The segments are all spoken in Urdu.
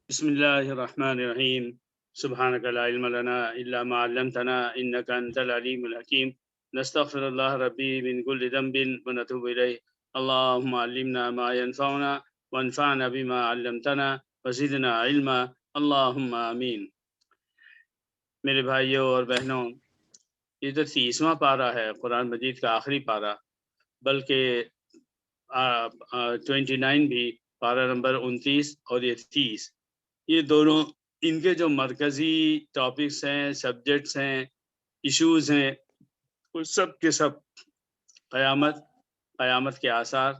بسم الله الرحمن الرحيم. سبحانك لا علم لنا إلا ما علمتنا إنك أنت العليم الحكيم. نستغفر الله ربي من كل ذنب ونتوب إليه. اللهم علمنا ما ينفعنا وانفعنا بما علمتنا وزدنا علما. اللهم آمين. میرے بھائیوں اور بہنوں، یہ تو 30واں پارہ ہے قرآن مجید کا، آخری پارہ، بلکہ 29 بھی، پارہ نمبر 29 اور یہ 30، یہ دونوں ان کے جو مرکزی ٹاپکس ہیں، سبجیکٹس ہیں، ایشوز ہیں، وہ سب کے سب قیامت، قیامت کے آثار،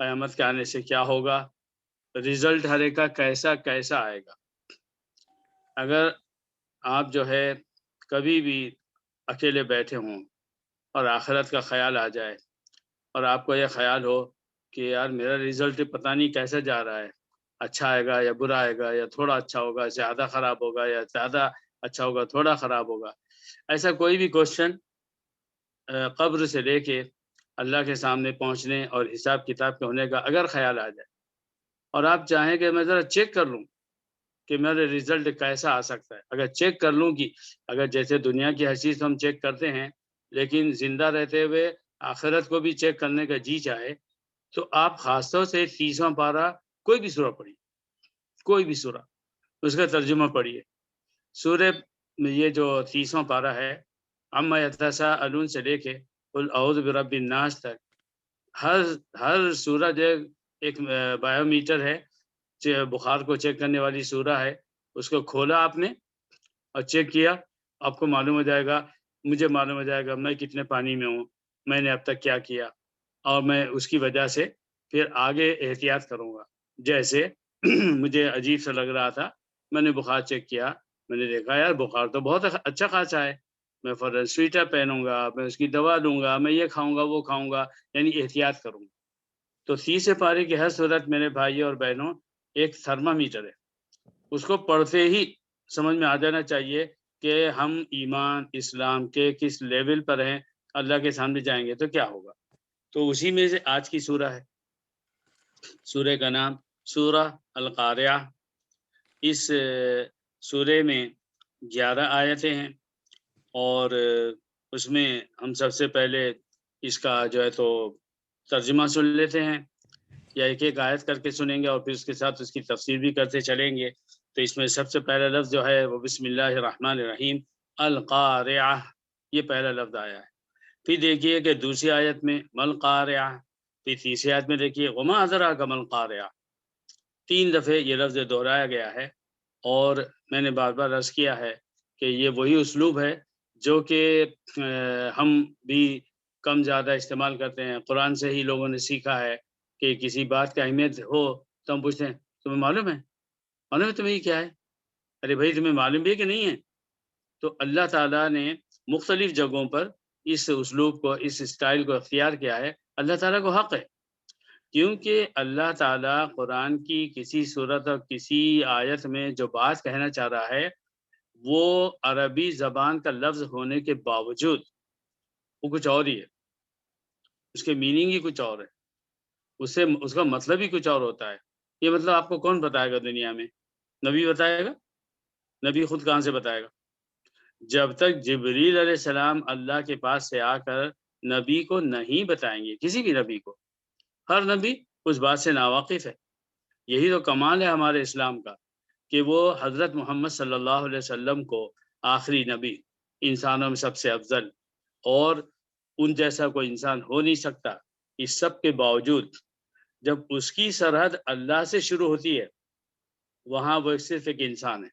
قیامت کے آنے سے کیا ہوگا، رزلٹ ہر ایک کا کیسا کیسا آئے گا۔ اگر آپ جو ہے کبھی بھی اکیلے بیٹھے ہوں اور آخرت کا خیال آ جائے اور آپ کو یہ خیال ہو کہ یار میرا رزلٹ پتہ نہیں کیسا جا رہا ہے، اچھا آئے گا یا برا آئے گا یا تھوڑا اچھا ہوگا، زیادہ خراب ہوگا یا زیادہ اچھا ہوگا تھوڑا خراب ہوگا، ایسا کوئی بھی کوشچن قبر سے لے کے اللہ کے سامنے پہنچنے اور حساب کتاب کے ہونے کا اگر خیال آ جائے اور آپ چاہیں کہ میں ذرا چیک کر لوں کہ میرا رزلٹ کیسا آ سکتا ہے، اگر چیک کر لوں کہ اگر جیسے دنیا کی ہر چیز ہم چیک کرتے ہیں، لیکن زندہ رہتے ہوئے آخرت کو بھی چیک کرنے کا جی چاہے، تو آپ خاص طور سے 30واں پارہ کوئی بھی سورہ پڑھیے، کوئی بھی سورہ، اس کا ترجمہ پڑھیے۔ سورہ یہ جو 30واں پارہ ہے، عما یتساءلون سے لے کے قل اعوذ برب الناس تک، ہر سورہ جو ایک بایو میٹر ہے، بخار کو چیک کرنے والی سورہ ہے، اس کو کھولا آپ نے اور چیک کیا، آپ کو معلوم ہو جائے گا، مجھے معلوم ہو جائے گا میں کتنے پانی میں ہوں، میں نے اب تک کیا کیا، اور میں اس کی وجہ سے پھر آگے احتیاط کروں گا۔ جیسے مجھے عجیب سا لگ رہا تھا، میں نے بخار چیک کیا، میں نے دیکھا یار بخار تو بہت اچھا خاصا ہے، میں فوراً سویٹر پہنوں گا، میں اس کی دوا لوں گا، میں یہ کھاؤں گا وہ کھاؤں گا، یعنی احتیاط کروں گا۔ تو 30 پارے کی ہر صورت میرے بھائیوں اور بہنوں ایک تھرما میٹر ہے، اس کو پڑھتے ہی سمجھ میں آ جانا چاہیے کہ ہم ایمان اسلام کے کس لیول پر ہیں، اللہ کے سامنے جائیں گے تو کیا ہوگا۔ تو اسی میں سے آج کی سورہ ہے، سورہ کا نام سورہ القاریہ۔ اس سورہ میں 11 آیتیں ہیں، اور اس میں ہم سب سے پہلے اس کا جو ہے تو ترجمہ سن لیتے ہیں، یا ایک ایک آیت کر کے سنیں گے اور پھر اس کے ساتھ اس کی تفسیر بھی کرتے چلیں گے۔ تو اس میں سب سے پہلا لفظ جو ہے وہ بسم اللہ الرحمن الرحیم، القارعہ، یہ پہلا لفظ آیا ہے۔ پھر دیکھیے کہ دوسری آیت میں ملقارعہ، پھر تیسری آیت میں دیکھیے وما ادراک ملقارعہ، 3 دفعے یہ لفظ دہرایا گیا ہے۔ اور میں نے بار بار عرض کیا ہے کہ یہ وہی اسلوب ہے جو کہ ہم بھی کم زیادہ استعمال کرتے ہیں، قرآن سے ہی لوگوں نے سیکھا ہے کہ کسی بات کا اہمیت ہو تو ہم پوچھتے ہیں تمہیں معلوم ہے، معلوم ہے تمہیں یہ کیا ہے، ارے بھائی تمہیں معلوم بھی ہے کہ نہیں ہے۔ تو اللہ تعالیٰ نے مختلف جگہوں پر اس اسلوب کو، اس اسٹائل کو اختیار کیا ہے، اللہ تعالیٰ کو حق ہے، کیونکہ اللہ تعالیٰ قرآن کی کسی صورت اور کسی آیت میں جو بات کہنا چاہ رہا ہے وہ عربی زبان کا لفظ ہونے کے باوجود وہ کچھ اور ہی ہے، اس کے میننگ ہی کچھ اور ہے، اس کا مطلب ہی کچھ اور ہوتا ہے۔ یہ مطلب آپ کو کون بتائے گا دنیا میں؟ نبی بتائے گا؟ نبی خود کہاں سے بتائے گا؟ جب تک جبریل علیہ السلام اللہ کے پاس سے آ کر نبی کو نہیں بتائیں گے، کسی بھی نبی کو، ہر نبی اس بات سے ناواقف ہے۔ یہی تو کمال ہے ہمارے اسلام کا کہ وہ حضرت محمد صلی اللہ علیہ وسلم کو آخری نبی، انسانوں میں سب سے افضل، اور ان جیسا کوئی انسان ہو نہیں سکتا، اس سب کے باوجود جب اس کی سرحد اللہ سے شروع ہوتی ہے وہاں وہ صرف ایک انسان ہے۔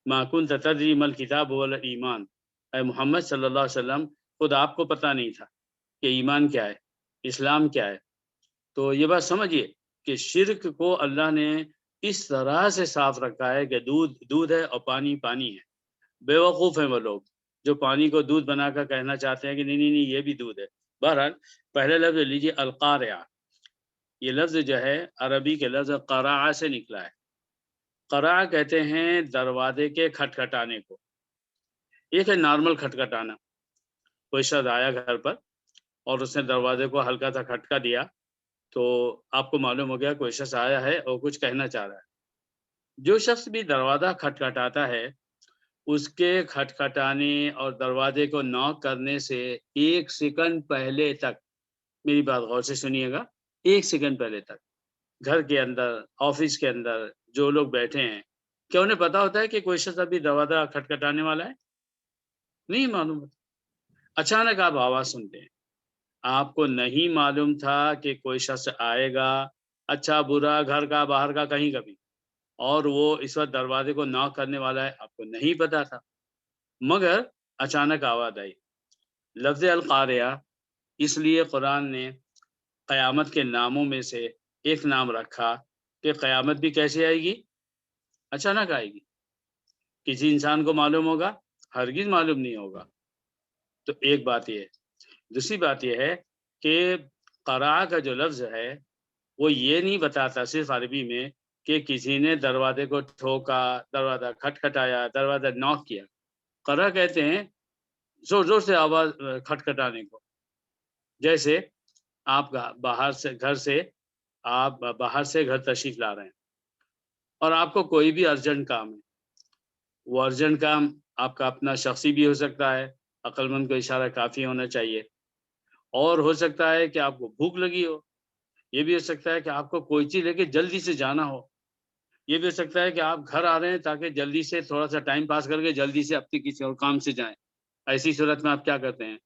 ما کنت تدری ما الکتاب ولا ایمان، اے محمد صلی اللہ علیہ وسلم خود آپ کو پتہ نہیں تھا کہ ایمان کیا ہے، اسلام کیا ہے۔ تو یہ بات سمجھیے کہ شرک کو اللہ نے اس طرح سے صاف رکھا ہے کہ دودھ دودھ ہے اور پانی پانی ہے۔ بے وقوف ہیں وہ لوگ جو پانی کو دودھ بنا کر کہنا چاہتے ہیں کہ نہیں نہیں نہیں یہ بھی دودھ ہے۔ بہرحال پہلے لفظ لیجیے القارعہ، یہ لفظ جو ہے عربی کے لفظ قراء سے نکلا ہے۔ قراء کہتے ہیں دروازے کے کھٹکھٹانے کو، ایک ہے نارمل کھٹکھٹانا، کوئی شخص آیا گھر پر اور اس نے دروازے کو ہلکا سا کھٹکا دیا تو آپ کو معلوم ہو گیا کوئی شخص آیا ہے اور کچھ کہنا چاہ رہا ہے۔ جو شخص بھی دروازہ کھٹکھٹاتا ہے اس کے کھٹکھٹانے اور دروازے کو نوک کرنے سے 1 سیکنڈ پہلے تک، میری بات غور سے سنیے گا، 1 سیکنڈ پہلے تک گھر کے اندر، آفس کے اندر جو لوگ بیٹھے ہیں، کیا انہیں پتا ہوتا ہے کہ کوئی شخص ابھی دروازہ کھٹکھٹانے والا ہے؟ نہیں معلوم ہوتا۔ اچانک آپ آواز سنتے ہیں، آپ کو نہیں معلوم تھا کہ کوئی شخص آئے گا، اچھا برا، گھر کا باہر کا، کہیں کا بھی، اور وہ اس وقت دروازے کو ناک کرنے والا ہے، آپ کو نہیں پتا تھا، مگر اچانک آواز آئی۔ لفظ القاریہ اس لیے قرآن نے قیامت کے ناموں میں سے ایک نام رکھا کہ قیامت بھی کیسے آئے گی؟ اچانک آئے گی۔ کسی انسان کو معلوم ہوگا؟ ہرگز معلوم نہیں ہوگا۔ تو ایک بات یہ ہے۔ دوسری بات یہ ہے کہ قرأ کا جو لفظ ہے وہ یہ نہیں بتاتا صرف عربی میں کہ کسی نے دروازے کو ٹھوکا، دروازہ کھٹکھٹایا، دروازہ نوک کیا۔ قرأ کہتے ہیں زور زور سے آواز کھٹکھٹانے کو، جیسے آپ باہر سے گھر تشریف لا رہے ہیں اور آپ کو کوئی بھی ارجنٹ کام ہے، وہ ارجنٹ کام آپ کا اپنا شخصی بھی ہو سکتا ہے، عقل مند کو اشارہ کافی ہونا چاہیے، اور ہو سکتا ہے کہ آپ کو بھوک لگی ہو، یہ بھی ہو سکتا ہے کہ آپ کو کوئی چیز لے کے جلدی سے جانا ہو، یہ بھی ہو سکتا ہے کہ آپ گھر آ رہے ہیں تاکہ جلدی سے تھوڑا سا ٹائم پاس کر کے جلدی سے اپنے کسی اور کام سے جائیں۔ ایسی صورت میں آپ کیا کرتے ہیں؟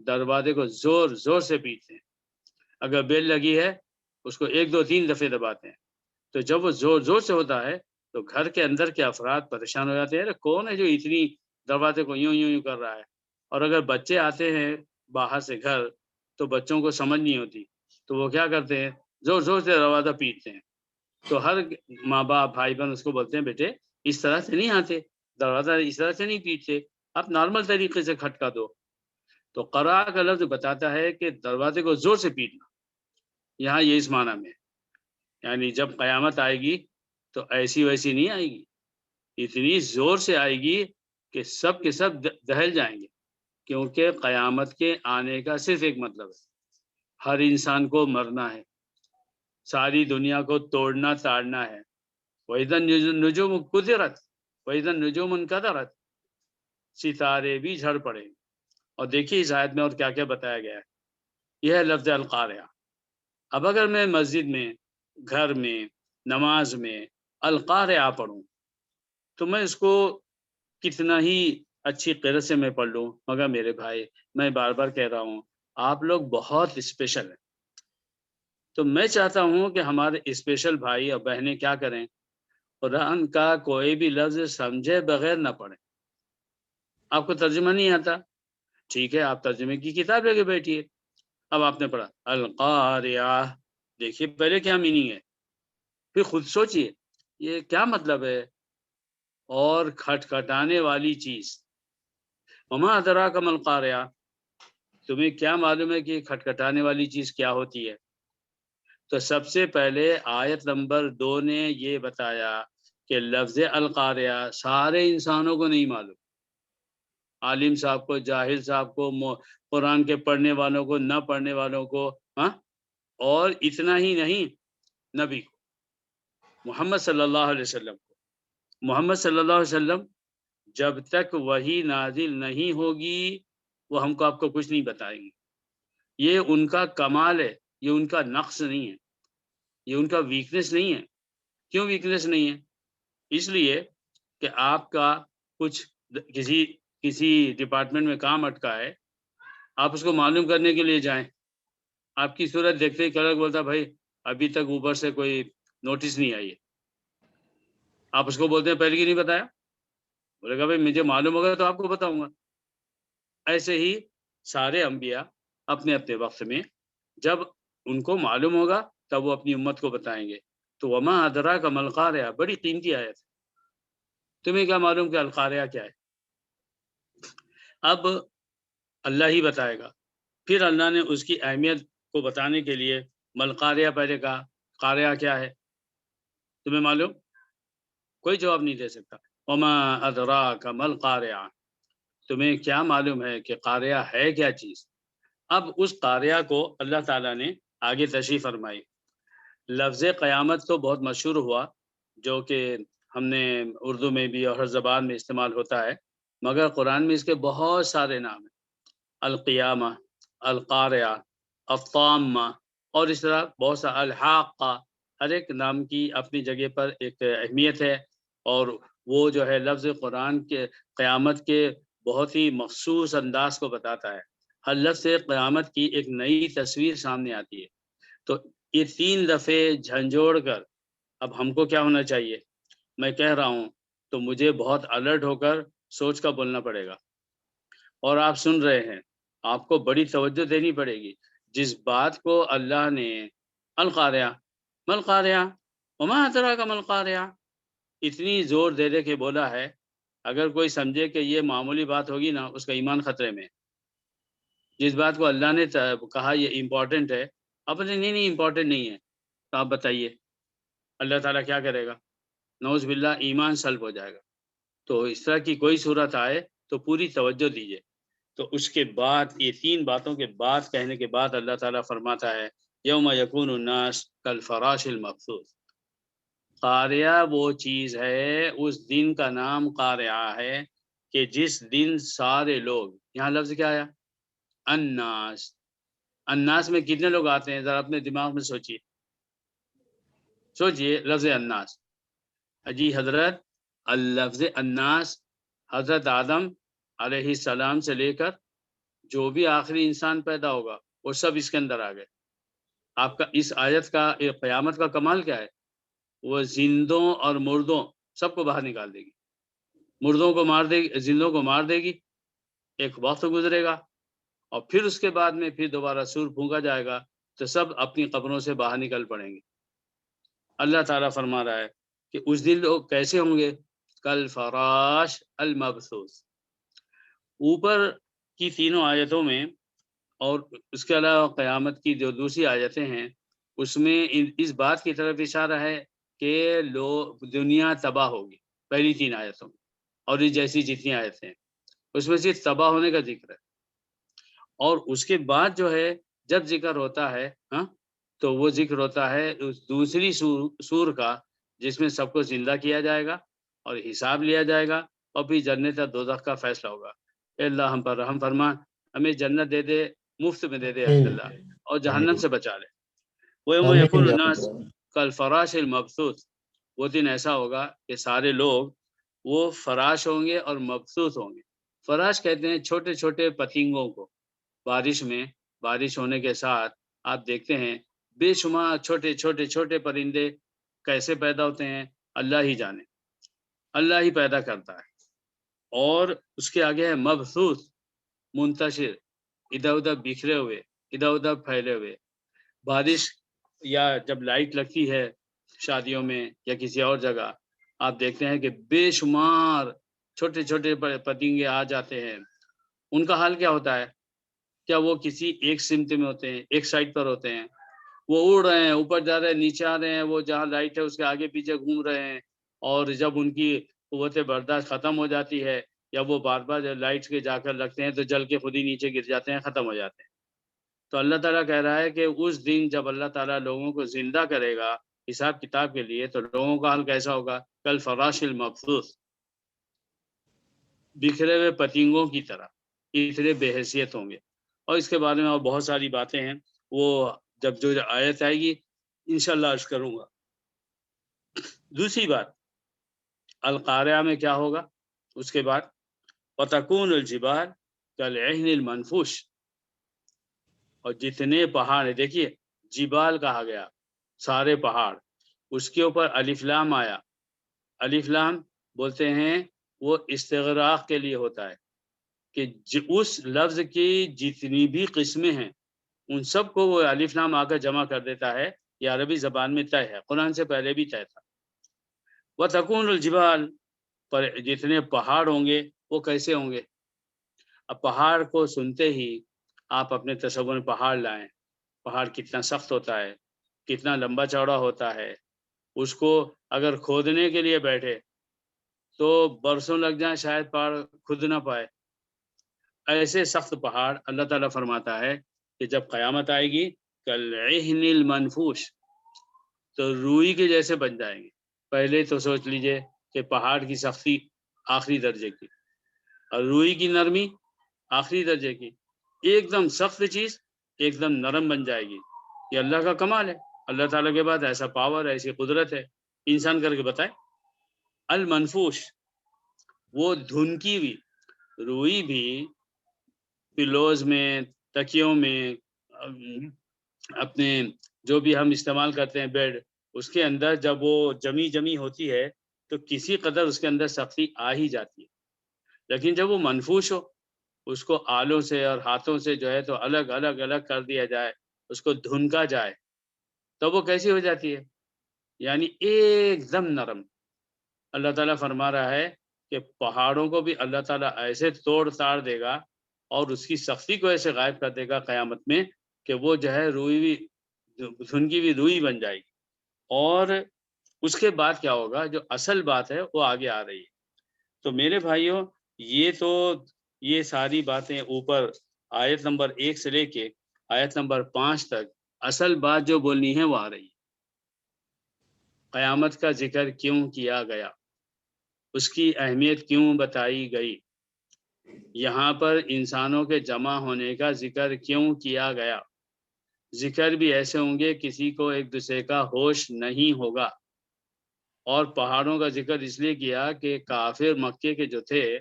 دروازے کو زور زور سے پیٹتے ہیں، اگر بیل لگی ہے اس کو 1 2 3 دفعے دباتے ہیں، تو جب وہ زور زور سے ہوتا ہے تو گھر کے اندر کے افراد پریشان ہو جاتے ہیں، کون ہے جو اتنی دروازے کو یوں یوں یوں کر رہا ہے؟ اور اگر بچے آتے ہیں باہر سے گھر تو بچوں کو سمجھ نہیں ہوتی، تو وہ کیا کرتے ہیں؟ زور زور سے دروازہ پیٹتے ہیں۔ تو ہر ماں باپ بھائی بہن اس کو بولتے ہیں بیٹے اس طرح سے نہیں آتے، دروازہ اس طرح سے نہیں پیٹتے، آپ نارمل طریقے سے کھٹکا دو۔ تو قرأ کا لفظ بتاتا ہے کہ دروازے کو زور سے پیٹنا، یہاں یہ اس معنی میں ہے، یعنی جب قیامت آئے گی تو ایسی ویسی نہیں آئے گی، اتنی زور سے آئے گی کہ سب کے سب دہل جائیں گے، کیونکہ قیامت کے آنے کا صرف ایک مطلب ہے، ہر انسان کو مرنا ہے، ساری دنیا کو توڑنا تاڑنا ہے۔ وَإِذَا النُّجُومُ كُدِرَتْ وَإِذَا النُّجُومُ انكَدَرَتْ، ستارے بھی جھڑ پڑے۔ اور دیکھیے اس آیت میں اور کیا کیا بتایا گیا ہے، یہ ہے لفظ القاریہ۔ اب اگر میں مسجد میں، گھر میں، نماز میں القاریہ پڑھوں تو میں اس کو کتنا ہی اچھی قرأت سے میں پڑھ لوں، مگر میرے بھائی میں بار بار کہہ رہا ہوں آپ لوگ بہت اسپیشل ہیں، تو میں چاہتا ہوں کہ ہمارے اسپیشل بھائی اور بہنیں کیا کریں، قرآن کا کوئی بھی لفظ سمجھے بغیر نہ پڑھیں۔ آپ کو ترجمہ نہیں آتا، ٹھیک ہے، آپ ترجمے کی کتاب لے کے بیٹھیے۔ اب آپ نے پڑھا القاریہ، دیکھیے پہلے کیا میننگ ہے، پھر خود سوچئے یہ کیا مطلب ہے، اور کھٹکھٹانے والی چیز، وما ادراک ما القاریہ، تمہیں کیا معلوم ہے کہ کھٹکھٹانے والی چیز کیا ہوتی ہے؟ تو سب سے پہلے آیت نمبر 2 نے یہ بتایا کہ لفظ القاریہ سارے انسانوں کو نہیں معلوم، عالم صاحب کو، جاہل صاحب کو، قرآن کے پڑھنے والوں کو، نہ پڑھنے والوں کو، ہاں، اور اتنا ہی نہیں، نبی کو، محمد صلی اللہ علیہ وسلم کو۔ محمد صلی اللہ علیہ وسلم جب تک وحی نازل نہیں ہوگی وہ ہم کو آپ کو کچھ نہیں بتائیں گے، یہ ان کا کمال ہے، یہ ان کا نقص نہیں ہے، یہ ان کا ویکنس نہیں ہے۔ کیوں ویکنس نہیں ہے؟ اس لیے کہ آپ کا کچھ کسی ڈپارٹمنٹ میں کام اٹکا ہے، آپ اس کو معلوم کرنے کے لیے جائیں، آپ کی صورت دیکھتے ہی کلرک بولتا بھائی ابھی تک اوپر سے کوئی نوٹس نہیں آئی ہے، آپ اس کو بولتے ہیں پہلے کی نہیں بتایا، بولے گا بھائی مجھے معلوم ہوگا تو آپ کو بتاؤں گا۔ ایسے ہی سارے انبیاء اپنے اپنے وقت میں جب ان کو معلوم ہوگا تب وہ اپنی امت کو بتائیں گے۔ تو وما ادراک ما القاریہ بڑی قیمتی آیت ہے، تمہیں کیا معلوم کہ القاریہ کیا ہے؟ اب اللہ ہی بتائے گا، پھر اللہ نے اس کی اہمیت کو بتانے کے لیے ملقاریہ پہلے کہا، قاریہ کیا ہے تمہیں معلوم؟ کوئی جواب نہیں دے سکتا۔ وما ادراک ما القاریہ، تمہیں کیا معلوم ہے کہ قاریہ ہے کیا چیز؟ اب اس قاریہ کو اللہ تعالیٰ نے آگے تشریح فرمائی۔ لفظ قیامت تو بہت مشہور ہوا، جو کہ ہم نے اردو میں بھی اور ہر زبان میں استعمال ہوتا ہے، مگر قرآن میں اس کے بہت سارے نام ہیں، القیامہ، القارعہ، الطامہ، اور اس طرح بہت سا الحاقہ۔ ہر ایک نام کی اپنی جگہ پر ایک اہمیت ہے، اور وہ جو ہے لفظ قرآن کے قیامت کے بہت ہی مخصوص انداز کو بتاتا ہے۔ ہر لفظ سے قیامت کی ایک نئی تصویر سامنے آتی ہے۔ تو یہ 3 دفعے جھنجھوڑ کر اب ہم کو کیا ہونا چاہیے؟ میں کہہ رہا ہوں تو مجھے بہت الرٹ ہو کر سوچ کر بولنا پڑے گا، اور آپ سن رہے ہیں، آپ کو بڑی توجہ دینی پڑے گی۔ جس بات کو اللہ نے القارعہ، مل قارعہ، وما ادراک ما القارعہ، اتنی زور دے دے کے بولا ہے، اگر کوئی سمجھے کہ یہ معمولی بات ہوگی نا، اس کا ایمان خطرے میں۔ جس بات کو اللہ نے کہا یہ امپورٹنٹ ہے، اب نہیں امپورٹنٹ نہیں ہے، تو آپ بتائیے اللہ تعالیٰ کیا کرے گا؟ نعوذ باللہ، ایمان سلب ہو جائے گا۔ تو اس طرح کی کوئی صورت آئے تو پوری توجہ دیجیے۔ تو اس کے بعد یہ 3 باتوں کے بعد کہنے کے بعد اللہ تعالیٰ فرماتا ہے یوم یکون الناس کالفراش المبثوث۔ قارعہ وہ چیز ہے، اس دن کا نام قارعہ ہے کہ جس دن سارے لوگ، یہاں لفظ کیا آیا؟ الناس۔ الناس میں کتنے لوگ آتے ہیں؟ ذرا اپنے دماغ میں سوچئے لفظ الناس۔ جی حضرت، اللفظ الناس حضرت آدم علیہ السلام سے لے کر جو بھی آخری انسان پیدا ہوگا وہ سب اس کے اندر آ گئے۔ آپ کا اس آیت کا قیامت کا کمال کیا ہے؟ وہ زندوں اور مردوں سب کو باہر نکال دے گی۔ مردوں کو مار دے گی، زندوں کو مار دے گی، ایک وقت گزرے گا، اور پھر اس کے بعد میں پھر دوبارہ سور پھونکا جائے گا تو سب اپنی قبروں سے باہر نکل پڑیں گے۔ اللہ تعالیٰ فرما رہا ہے کہ اس دن لوگ کیسے ہوں گے؟ کل فراش المبثوث۔ اوپر کی 3 آیتوں میں اور اس کے علاوہ قیامت کی جو دوسری آیتیں ہیں اس میں اس بات کی طرف اشارہ ہے کہ دنیا تباہ ہوگی، پہلی 3 آیتوں میں، اور یہ جیسی جتنی آیتیں ہیں اس میں صرف تباہ ہونے کا ذکر ہے۔ اور اس کے بعد جو ہے جب ذکر ہوتا ہے تو وہ ذکر ہوتا ہے اس دوسری سور کا، جس میں سب کو زندہ کیا جائے گا اور حساب لیا جائے گا، اور پھر جنت اور دوزخ کا فیصلہ ہوگا۔ اے اللہ ہم پر رحم فرما، ہمیں جنت دے دے، مفت میں دے دے اللہ، اور جہنم سے بچا لے۔ وَيَوْمَ يَكُونُ النَّاسُ كَالْفَرَاشِ الْمَبْثُوثِ، وہ دن ایسا ہوگا کہ سارے لوگ وہ فراش ہوں گے اور مبثوث ہوں گے۔ فراش کہتے ہیں چھوٹے چھوٹے پتنگوں کو۔ بارش ہونے کے ساتھ آپ دیکھتے ہیں بے شمار چھوٹے چھوٹے چھوٹے پرندے کیسے پیدا ہوتے ہیں، اللہ ہی جانے، اللہ ہی پیدا کرتا ہے۔ اور اس کے آگے ہے مبثوث، منتشر، ادھر ادھر بکھرے ہوئے، ادھر ادھر پھیلے ہوئے۔ بارش یا جب لائٹ لگتی ہے شادیوں میں یا کسی اور جگہ، آپ دیکھتے ہیں کہ بے شمار چھوٹے چھوٹے پتنگے آ جاتے ہیں۔ ان کا حال کیا ہوتا ہے؟ کیا وہ کسی ایک سمت میں ہوتے ہیں، ایک سائڈ پر ہوتے ہیں؟ وہ اڑ رہے ہیں، اوپر جا رہے ہیں، نیچے آ رہے ہیں، وہ جہاں لائٹ ہے اس کے آگے پیچھے گھوم رہے ہیں، اور جب ان کی قوت برداشت ختم ہو جاتی ہے یا وہ بار بار لائٹ کے جا کر لگتے ہیں تو جل کے خود ہی نیچے گر جاتے ہیں، ختم ہو جاتے ہیں۔ تو اللہ تعالیٰ کہہ رہا ہے کہ اس دن جب اللہ تعالیٰ لوگوں کو زندہ کرے گا حساب کتاب کے لیے، تو لوگوں کا حال کیسا ہوگا؟ کل فراش المبثوث، بکھرے ہوئے پتنگوں کی طرح، اتنے بے حیثیت ہوں گے۔ اور اس کے بارے میں اور بہت ساری باتیں ہیں، وہ جب جو آیت آئے گی انشاءاللہ عرض کروں گا۔ دوسری بات، القارعہ میں کیا ہوگا؟ اس کے بعد وَتَكُونُ الْجِبَالُ كَالْعِهْنِ الْمَنْفُوشِ، اور جتنے پہاڑ ہیں، دیکھیے جبال کہا گیا، سارے پہاڑ، اس کے اوپر الف لام آیا۔ الف لام بولتے ہیں وہ استغراق کے لیے ہوتا ہے، کہ اس لفظ کی جتنی بھی قسمیں ہیں ان سب کو وہ الف لام آ کر جمع کر دیتا ہے۔ یہ عربی زبان میں طے ہے، قرآن سے پہلے بھی طے تھا۔ وَتَكُونُ الْجِبَالُ، پر جتنے پہاڑ ہوں گے وہ کیسے ہوں گے؟ اب پہاڑ کو سنتے ہی آپ اپنے تصور میں پہاڑ لائیں، پہاڑ کتنا سخت ہوتا ہے، کتنا لمبا چوڑا ہوتا ہے، اس کو اگر کھودنے کے لیے بیٹھے تو برسوں لگ جائیں شاید پہاڑ کھود نہ پائے۔ ایسے سخت پہاڑ اللہ تعالیٰ فرماتا ہے کہ جب قیامت آئے گی کالعہن المنفوش، تو روئی کے جیسے بن جائیں گے۔ پہلے تو سوچ لیجئے کہ پہاڑ کی سختی آخری درجے کی اور روئی کی نرمی آخری درجے کی، ایک دم سخت چیز ایک دم نرم بن جائے گی۔ یہ اللہ کا کمال ہے، اللہ تعالیٰ کے بعد ایسا پاور ہے، ایسی قدرت ہے، انسان کر کے بتائے۔ المنفوش، وہ دھنکی ہوئی روئی بھی پلوز میں، تکیوں میں، اپنے جو بھی ہم استعمال کرتے ہیں بیڈ، اس کے اندر جب وہ جمی ہوتی ہے تو کسی قدر اس کے اندر سختی آ ہی جاتی ہے، لیکن جب وہ منفوش ہو، اس کو آلوں سے اور ہاتھوں سے جو ہے تو الگ کر دیا جائے، اس کو دھنکا جائے، تو وہ کیسی ہو جاتی ہے؟ یعنی ایک دم نرم۔ اللہ تعالیٰ فرما رہا ہے کہ پہاڑوں کو بھی اللہ تعالیٰ ایسے توڑ تاڑ دے گا اور اس کی سختی کو ایسے غائب کر دے گا قیامت میں کہ وہ جو ہے روئی بھی دھنکی بھی روئی بن جائے گی۔ اور اس کے بعد کیا ہوگا؟ جو اصل بات ہے وہ آگے آ رہی ہے۔ تو میرے بھائیوں، یہ ساری باتیں اوپر آیت نمبر 1 سے لے کے آیت نمبر 5 تک اصل بات جو بولنی ہے وہ آ رہی ہے۔ قیامت کا ذکر کیوں کیا گیا، اس کی اہمیت کیوں بتائی گئی، یہاں پر انسانوں کے جمع ہونے کا ذکر کیوں کیا گیا۔ ذکر بھی ایسے ہوں گے کسی کو ایک دوسرے کا ہوش نہیں ہوگا۔ اور پہاڑوں کا ذکر اس لیے کیا کہ کافر مکے کے جو تھے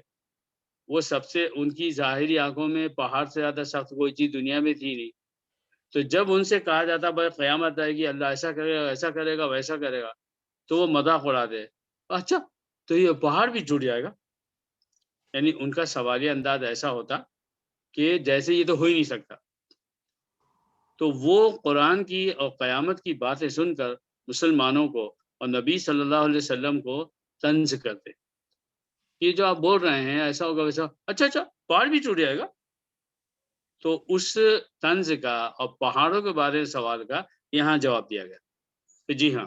وہ سب سے، ان کی ظاہری آنکھوں میں پہاڑ سے زیادہ سخت کوئی چیز دنیا میں تھی نہیں، تو جب ان سے کہا جاتا بھائی قیامت آئے گی، اللہ ایسا کرے گا، ایسا کرے گا، ویسا کرے گا، تو وہ مذاق اڑا دے، اچھا تو یہ پہاڑ بھی ٹوٹ جائے گا۔ یعنی ان کا سوالیہ انداز ایسا ہوتا کہ جیسے یہ تو ہو ہی نہیں سکتا۔ تو وہ قرآن کی اور قیامت کی باتیں سن کر مسلمانوں کو اور نبی صلی اللہ علیہ وسلم کو طنز کرتے، یہ جو آپ بول رہے ہیں ایسا ہوگا ویسا، اچھا پہاڑ بھی ٹوٹ جائے گا۔ تو اس طنز کا اور پہاڑوں کے بارے میں سوال کا یہاں جواب دیا گیا کہ جی ہاں،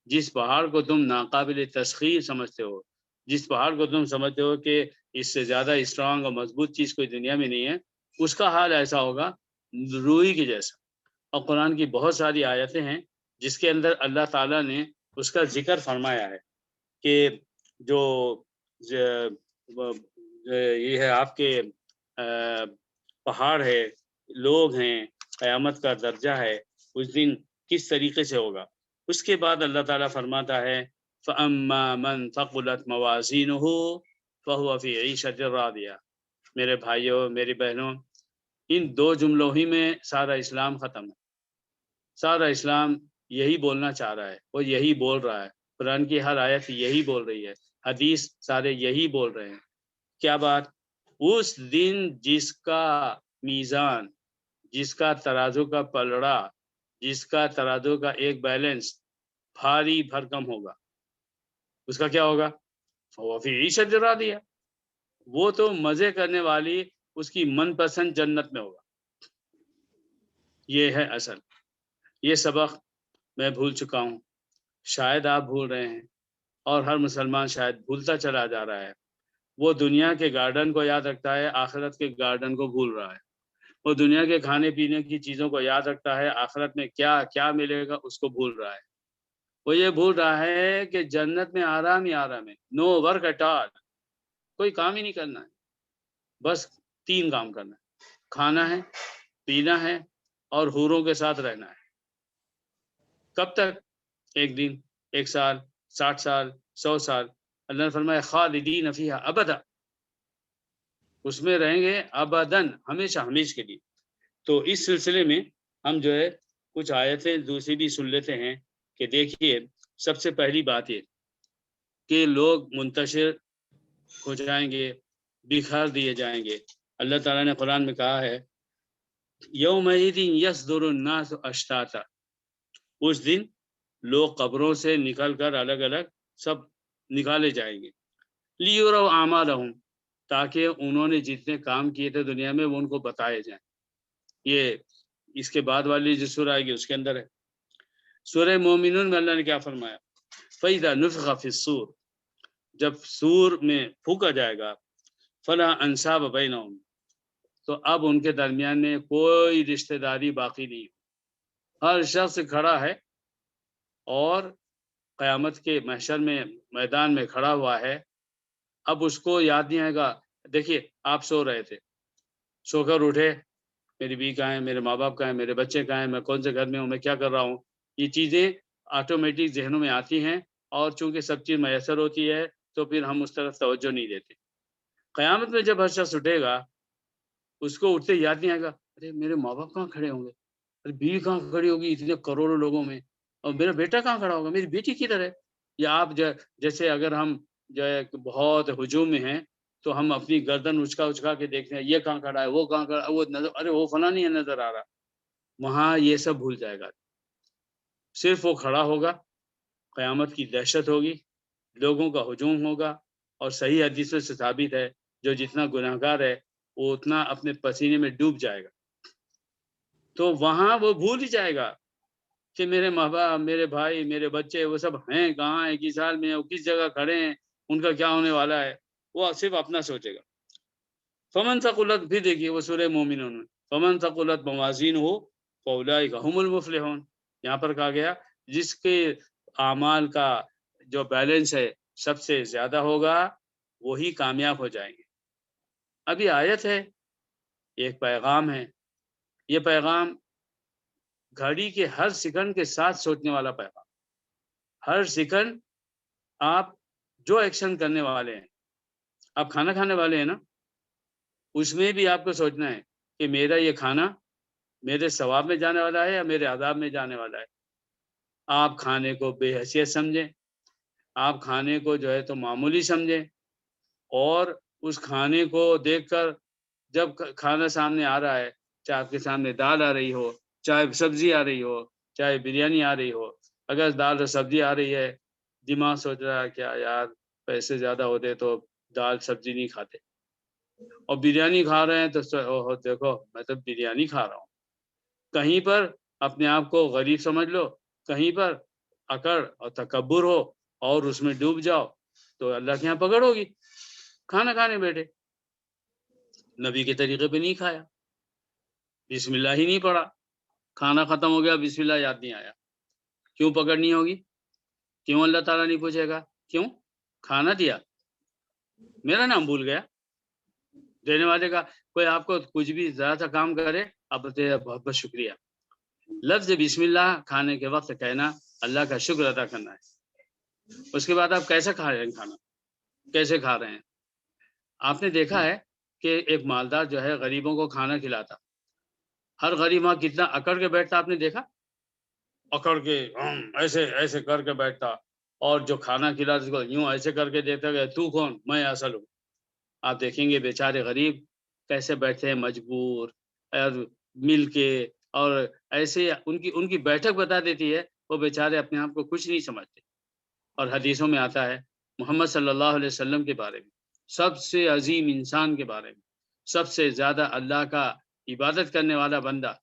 جس پہاڑ کو تم ناقابل تسخیر سمجھتے ہو، جس پہاڑ کو تم سمجھتے ہو کہ اس سے زیادہ اسٹرانگ اور مضبوط چیز کوئی دنیا میں نہیں ہے، اس کا حال ایسا ہوگا روئی کی جیسا۔ اور قرآن کی بہت ساری آیتیں ہیں جس کے اندر اللہ تعالیٰ نے اس کا ذکر فرمایا ہے کہ جو یہ ہے آپ کے پہاڑ ہے، لوگ ہیں، قیامت کا درجہ ہے، اس دن کس طریقے سے ہوگا۔ اس کے بعد اللہ تعالیٰ فرماتا ہے فَأَمَّا مَنْ ثَقُلَتْ مَوَازِينُهُ فَهُوَ فِي عِيشَةٍ رَاضِيَةٍ۔ میرے بھائیوں، میری بہنوں، ان دو جملوں ہی میں سارا اسلام ختم ہے۔ سارا اسلام یہی بولنا چاہ رہا ہے، وہ یہی بول رہا ہے، قرآن کی ہر آیت یہی بول رہی ہے، حدیث سارے یہی بول رہے ہیں۔ کیا بات؟ اس دن جس کا میزان، جس کا ترازو کا پلڑا، جس کا ترازو کا ایک بیلنس بھاری بھرکم ہوگا، اس کا کیا ہوگا؟ وہ فی عیشۃ راضیہ، وہ تو مزے کرنے والی اس کی من پسند جنت میں ہوگا۔ یہ ہے اصل۔ یہ سبق میں بھول چکا ہوں، شاید آپ بھول رہے ہیں، اور ہر مسلمان شاید بھولتا چلا جا رہا ہے۔ وہ دنیا کے گارڈن کو یاد رکھتا ہے، آخرت کے گارڈن کو بھول رہا ہے۔ وہ دنیا کے کھانے پینے کی چیزوں کو یاد رکھتا ہے، آخرت میں کیا کیا ملے گا اس کو بھول رہا ہے۔ وہ یہ بھول رہا ہے کہ جنت میں آرام ہی آرام ہے، نو ورک ایٹ آل، کوئی کام ہی نہیں کرنا ہے، بس 3 کام کرنا ہے، کھانا ہے، پینا ہے اور حوروں کے ساتھ رہنا ہے۔ کب تک؟ 1 دن، 1 سال، 60 سال، 100 سال۔ اللہ نے فرمایا خالدین فیہا ابدا، اس میں رہیں گے ابداً، ہمیشہ ہمیشہ کے لیے۔ تو اس سلسلے میں ہم جو ہے کچھ آیتیں دوسری بھی سن لیتے ہیں کہ دیکھیے، سب سے پہلی بات یہ کہ لوگ منتشر ہو جائیں گے، بکھر دیے جائیں گے۔ اللہ تعالیٰ نے قرآن میں کہا ہے یومئذ یصدر الناس اشتاتا، اس دن لوگ قبروں سے نکل کر الگ الگ سب نکالے جائیں گے، لیروا اعمالہم، تاکہ انہوں نے جتنے کام کیے تھے دنیا میں وہ ان کو بتائے جائیں۔ یہ اس کے بعد والی جو سورہ آئے گی اس کے اندر ہے۔ سورہ مومنون میں اللہ نے کیا فرمایا؟ فَإِذَا نُفِخَ فِي الصُّورِ، جب سور میں پھونکا جائے گا، فَلَا أَنْسَابَ بَيْنَهُمْ، تو اب ان کے درمیان میں کوئی رشتہ داری باقی نہیں، ہر شخص کھڑا ہے اور قیامت کے محشر میں میدان میں کھڑا ہوا ہے، اب اس کو یاد نہیں آئے گا. دیکھیے آپ سو رہے تھے، سو کر اٹھے، میری بیوی کہاں ہے، میرے ماں باپ کہاں ہیں، میرے بچے کہاں ہیں، میں کون سے گھر میں ہوں، میں کیا کر رہا ہوں. یہ چیزیں آٹومیٹک ذہنوں میں آتی ہیں، اور چونکہ سب چیز میسر ہوتی ہے تو پھر ہم اس طرف توجہ نہیں دیتے. قیامت میں جب ہر شخص اٹھے گا، اس کو اٹھتے یاد نہیں آئے گا، ارے میرے ماں باپ کہاں کھڑے ہوں گے، ارے بیوی کہاں کھڑی ہوگی اتنے کروڑوں لوگوں میں، اور میرا بیٹا کہاں کھڑا ہوگا، میری بیٹی کدھر ہے. یا آپ جیسے اگر ہم جو ہے بہت ہجوم میں ہیں تو ہم اپنی گردن اچکا کے دیکھتے ہیں، یہ کہاں کھڑا ہے، وہ کہاں کھڑا ہے، وہ نظر، ارے وہ فلاں نہیں ہے نظر آ رہا. وہاں یہ سب بھول جائے گا، صرف وہ کھڑا ہوگا، قیامت کی دہشت ہوگی، لوگوں کا ہجوم ہوگا، اور صحیح حدیثوں سے ثابت ہے جو جتنا گناہگار ہے وہ اتنا اپنے پسینے میں ڈوب جائے گا. تو وہاں وہ بھول ہی جائے گا کہ میرے ماں باپ، میرے بھائی، میرے بچے، وہ سب ہیں کہاں ہیں، کس حال میں ہیں، وہ کس جگہ کھڑے ہیں، ان کا کیا ہونے والا ہے. وہ صرف اپنا سوچے گا. فمن ثقلت، پھر دیکھیے وہ سورہ مومنون میں، فمن ثقلت موازینہ فاولئک هم المفلحون. یہاں پر کہا گیا جس کے اعمال کا جو بیلنس ہے سب سے زیادہ ہوگا وہی کامیاب ہو جائیں گے. ابھی آیت ہے، ایک پیغام ہے. یہ پیغام گھڑی کے ہر سیکنڈ کے ساتھ سوچنے والا پیغام. ہر سیکنڈ آپ جو ایکشن کرنے والے ہیں، آپ کھانا کھانے والے ہیں نا، اس میں بھی آپ کو سوچنا ہے کہ میرا یہ کھانا میرے ثواب میں جانے والا ہے یا میرے عذاب میں جانے والا ہے. آپ کھانے کو بے حیثیت سمجھیں، آپ کھانے کو جو ہے تو معمولی سمجھیں، اور اس کھانے کو دیکھ کر جب کھانا سامنے آ رہا ہے، چاہے آپ کے سامنے دال آ رہی ہو، چاہے سبزی آ رہی ہو، چاہے بریانی آ رہی ہو، اگر دال اور سبزی آ رہی ہے، دماغ سوچ رہا ہے کیا یار پیسے زیادہ ہوتے تو دال سبزی نہیں کھاتے، اور بریانی کھا رہے ہیں تو دیکھو میں تو بریانی کھا رہا ہوں. کہیں پر اپنے آپ کو غریب سمجھ لو، کہیں پر اکڑ اور تکبر ہو اور اس میں ڈوب جاؤ تو اللہ کے یہاں پکڑ ہوگی. کھانا کھانے بیٹھے، نبی کے طریقے پہ نہیں کھایا، بسم اللہ ہی نہیں پڑھا، کھانا ختم ہو گیا، بسم اللہ یاد نہیں آیا، کیوں پکڑ نہیں ہوگی؟ کیوں اللہ تعالیٰ نہیں پوچھے گا؟ کیوں؟ کھانا دیا، میرا نام بھول گیا. دینے والے کا کوئی آپ کو کچھ بھی ذرا سا کام کرے، آپ بولتے ہیں بہت بہت شکریہ. لفظ بسم اللہ کھانے کے وقت کہنا اللہ کا شکر ادا کرنا ہے. اس کے بعد آپ کیسے کھا رہے ہیں، کھانا کیسے کھا رہے ہیں؟ آپ نے دیکھا ہے کہ ایک مالدار جو ہے غریبوں کو کھانا کھلاتا، ہر غریب وہاں کتنا اکڑ کے بیٹھتا، آپ نے دیکھا؟ اکڑ کے ایسے ایسے کر کے بیٹھتا، اور جو کھانا کھلاتا اس کو یوں ایسے کر کے دیتا کہ تو کون، میں اصل ہوں. آپ دیکھیں گے بیچارے غریب کیسے بیٹھے ہیں، مجبور اور مل کے، اور ایسے ان کی بیٹھک بتا دیتی ہے وہ بیچارے اپنے آپ کو کچھ نہیں سمجھتے. اور حدیثوں میں آتا ہے محمد صلی اللہ علیہ وسلم کے بارے میں، سب سے عظیم انسان کے بارے میں، سب سے زیادہ اللہ کا عبادت کرنے والا بندہ،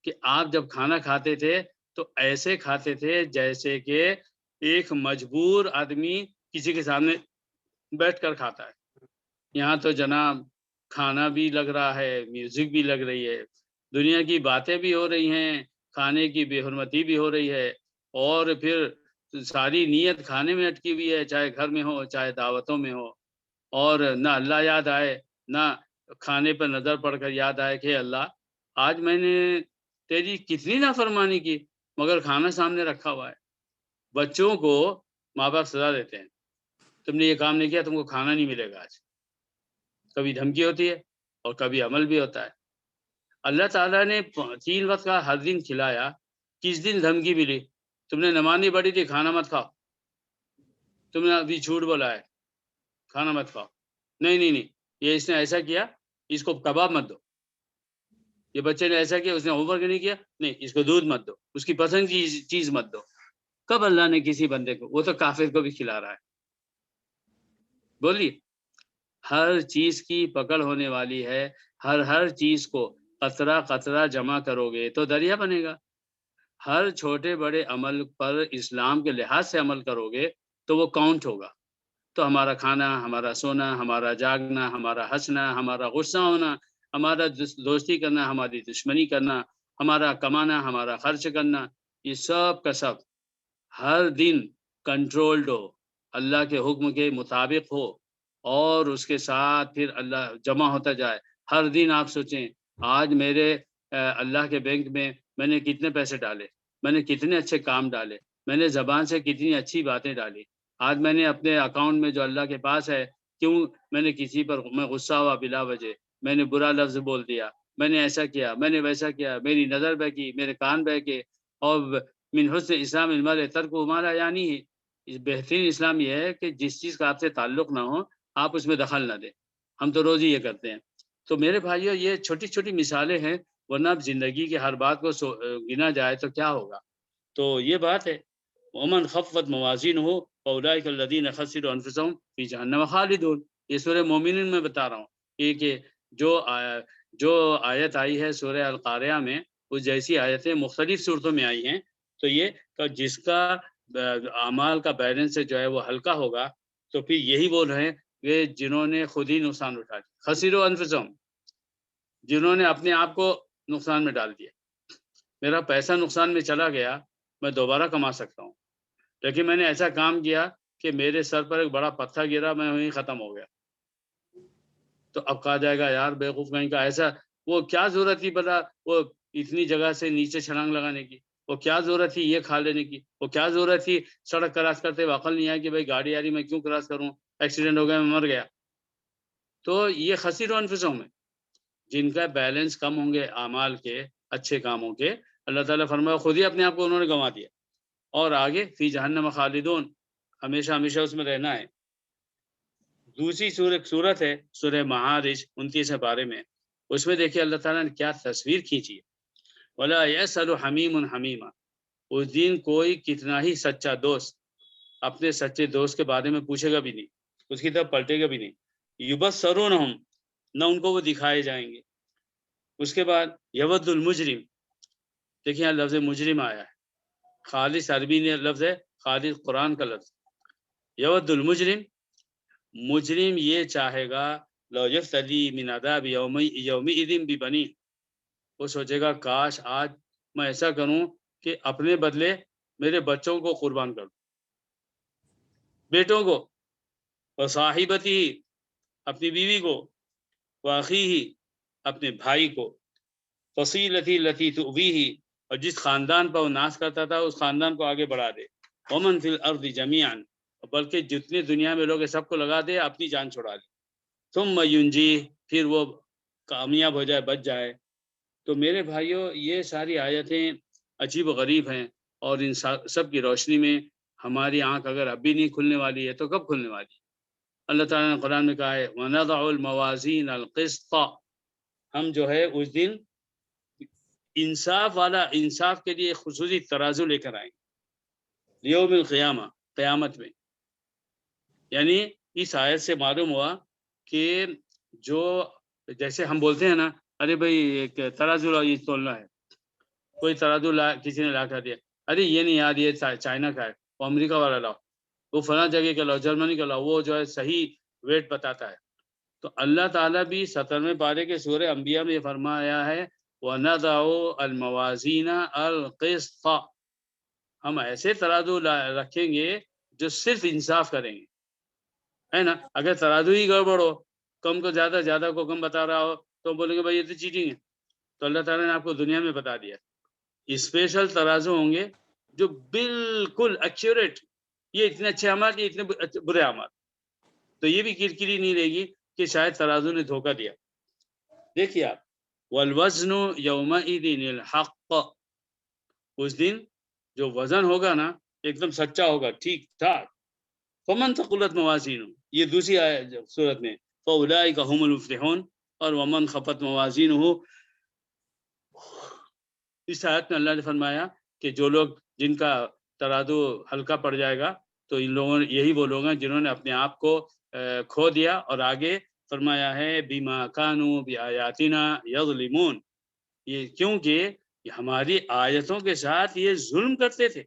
کہ آپ جب کھانا کھاتے تھے تو ایسے کھاتے تھے جیسے کہ ایک مجبور آدمی کسی کے سامنے بیٹھ کر کھاتا ہے. یہاں تو جناب کھانا بھی لگ رہا ہے، میوزک بھی لگ رہی ہے، دنیا کی باتیں بھی ہو رہی ہیں، کھانے کی بے حرمتی بھی ہو رہی ہے، اور پھر ساری نیت کھانے میں اٹکی ہوئی ہے، چاہے گھر میں ہو چاہے دعوتوں میں ہو. اور نہ اللہ یاد آئے، نہ کھانے پر نظر پڑ کر یاد آئے کہ اللہ آج میں نے تیری کتنی نافرمانی کی، مگر کھانا سامنے رکھا ہوا ہے. بچوں کو ماں باپ سزا دیتے ہیں، تم نے یہ کام نہیں کیا تم کو کھانا نہیں ملے گا آج. کبھی دھمکی ہوتی ہے اور کبھی عمل بھی ہوتا ہے. اللہ تعالیٰ نے 3 وقت کا ہر دن کھلایا، کس دن دھمکی ملی؟ تم نے نماز نہیں پڑھی تھی، کھانا مت کھاؤ. تم نے ابھی جھوٹ بولا ہے، کھانا مت کھاؤ. نہیں یہ اس نے ایسا کیا، اس کو کباب مت دو. یہ بچے نے ایسا کیا، اس نے ہوم ورک نہیں کیا، نہیں اس کو دودھ مت دو، اس کی پسند کی چیز مت دو. کب اللہ نے کسی بندے کو، وہ تو کافر کو بھی کھلا رہا ہے. بولیے، ہر چیز کی پکڑ ہونے والی ہے. ہر چیز کو قطرہ قطرہ جمع کرو گے تو دریا بنے گا. ہر چھوٹے بڑے عمل پر اسلام کے لحاظ سے عمل کرو گے تو وہ کاؤنٹ ہوگا. تو ہمارا کھانا، ہمارا سونا، ہمارا جاگنا، ہمارا ہنسنا، ہمارا غصہ ہونا، ہمارا دوستی کرنا، ہماری دشمنی کرنا، ہمارا کمانا، ہمارا خرچ کرنا، یہ سب کا سب ہر دن کنٹرولڈ ہو، اللہ کے حکم کے مطابق ہو، اور اس کے ساتھ پھر اللہ جمع ہوتا جائے. ہر دن آپ سوچیں آج میرے اللہ کے بینک میں نے کتنے پیسے ڈالے، میں نے کتنے اچھے کام ڈالے، میں نے زبان سے کتنی اچھی باتیں ڈالی. آج میں نے اپنے اکاؤنٹ میں جو اللہ کے پاس ہے، کیوں میں نے کسی پر میں غصہ ہوا بلا وجہ، میں نے برا لفظ بول دیا، میں نے ایسا کیا، میں نے ویسا کیا، میری نظر بہکی، میرے کان بہکے. اور من حسن اسلام المرء ترک ما لا یعنی ہے، بہترین اسلام یہ ہے کہ جس چیز کا آپ سے تعلق نہ ہو آپ اس میں دخل نہ دیں. ہم تو روز ہی یہ کرتے ہیں. تو میرے بھائیو یہ چھوٹی چھوٹی مثالیں ہیں، ورنہ اب زندگی کی ہر بات کو گنا جائے تو کیا ہوگا. تو یہ بات ہے. ومن خفت موازین ہو فاولئک الذین خسروا انفسهم فی جہنم خالدون. یہ سورہ مومنین میں بتا رہا ہوں کہ جو آیت آئی ہے سورہ القاریہ میں، اس جیسی آیتیں مختلف صورتوں میں آئی ہیں. تو یہ کہ جس کا اعمال کا بیلنس جو ہے وہ ہلکا ہوگا، تو پھر یہی بول رہے ہیں کہ جنہوں نے خود ہی نقصان اٹھا دیا، خسروا انفسهم، جنہوں نے اپنے آپ کو نقصان میں ڈال دیا. میرا پیسہ نقصان میں چلا گیا، میں دوبارہ کما سکتا ہوں، لیکن میں نے ایسا کام کیا کہ میرے سر پر ایک بڑا پتھر گرا، میں وہیں ختم ہو گیا. تو اب کہا جائے گا یار بیوقوف کہیں کا، ایسا وہ کیا ضرورت تھی بلا وہ اتنی جگہ سے نیچے چھلانگ لگانے کی، وہ کیا ضرورت تھی یہ کھا لینے کی، وہ کیا ضرورت تھی سڑک کراس کرتے ہوئے عقل نہیں آئی کہ بھائی گاڑی آ رہی میں کیوں کراس کروں، ایکسیڈنٹ ہو گیا میں مر گیا. تو یہ خسروا انفسهم میں جن کا بیلنس کم ہوں گے اعمال کے، اچھے کاموں کے، اللہ تعالیٰ فرمایا خود ہی اپنے آپ کو انہوں نے گنوا دیا. اور آگے فی جہنم خالدون، ہمیشہ ہمیشہ اس میں رہنا ہے. دوسری صورت ہے سورہ معارج 29 پارے میں، اس میں دیکھیے اللہ تعالیٰ نے کیا تصویر کھینچی ہے. ولا یسأل حمیم حمیما، اس دن کوئی کتنا ہی سچا دوست اپنے سچے دوست کے بارے میں پوچھے گا بھی نہیں، اس کی طرف پلٹے گا بھی نہیں. یبصرونہم، نہ ان کو وہ دکھائے جائیں گے. اس کے بعد یود المجرم، دیکھیں یہاں لفظ مجرم آیا ہے، خالص عربی نے لفظ ہے، خالص قرآن کا لفظ. یود المجرم، مجرم یہ چاہے گا لو یفتدی من عذاب یومئذ ببنی، وہ سوچے گا کاش آج میں ایسا کروں کہ اپنے بدلے میرے بچوں کو قربان کر دوں، بیٹوں کو، وصاحبتی، اپنی بیوی کو، واخیہ، اپنے بھائی کو، فصیلتی التی تؤویہ، اور جس خاندان پر وہ ناز کرتا تھا اس خاندان کو آگے بڑھا دے. ومن فی الارض جمیعا، بلکہ جتنے دنیا میں لوگ سب کو لگا دے، اپنی جان چھڑا دے. ثم ینجیہ، پھر وہ کامیاب ہو جائے، بچ جائے. تو میرے بھائیوں یہ ساری آیتیں عجیب و غریب ہیں، اور ان سب کی روشنی میں ہماری آنکھ اگر اب بھی نہیں کھلنے والی ہے تو کب کھلنے والی ہے. اللہ تعالیٰ نے قرآن میں کہا ہے وَنَضَعُ الْمَوَازِينَ الْقِسْطَ، ہم جو ہے اس دن انصاف کے لیے خصوصی ترازو لے کر آئیں گے، یوم القیامہ، قیامت میں. یعنی اس آیت سے معلوم ہوا کہ جو جیسے ہم بولتے ہیں نا، ارے بھائی ایک ترازو یہ تولنا ہے، کوئی ترازو کسی نے لا کر دیا، ارے یہ نہیں یار یہ چائنا کا ہے، وہ امریکہ والا لاؤ، وہ فلاں جگہ کا لاؤ، جرمنی کا لاؤ، وہ جو ہے صحیح ویٹ بتاتا ہے. تو اللہ تعالیٰ بھی 17ویں پارے کے سورہ انبیاء میں یہ فرمایا ہے وَنَضَعُ الْمَوَازِينَ الْقِسْطَ، ہم ایسے ترازو رکھیں گے جو صرف انصاف کریں گے، ہے نا. اگر ترازو ہی گڑبڑ ہو، کم کو زیادہ، زیادہ کو کم بتا رہا ہو، تو بولیں گے بھائی یہ تو چیٹنگ ہے. تو اللہ تعالیٰ نے آپ کو دنیا میں بتا دیا اسپیشل ترازو ہوں گے جو بالکل ایکوریٹ، یہ اتنے اچھے اعمال، یہ اتنے برے اعمال. تو یہ بھی کرکری نہیں رہے گی کہ شاید ترازو نے دھوکہ دیا. دیکھیے آپ والوزن یومئذ الحق، اس دن جو وزن ہوگا نا ایک دم سچا ہوگا، ٹھیک ٹھاک. فمن ثقلت موازینہ، یہ دوسری صورت میں فاولئک هم المفلحون. اور ومن خفت موازینہ، اس آیت میں اللہ نے فرمایا کہ جو لوگ جن کا ترازو ہلکا پڑ جائے گا تو ان لوگوں یہی وہ لوگ ہیں جنہوں نے اپنے آپ کو کھو دیا. اور آگے فرمایا ہے بما کانوا بآیاتنا یظلمون، یہ کیونکہ ہماری آیتوں کے ساتھ یہ ظلم کرتے تھے،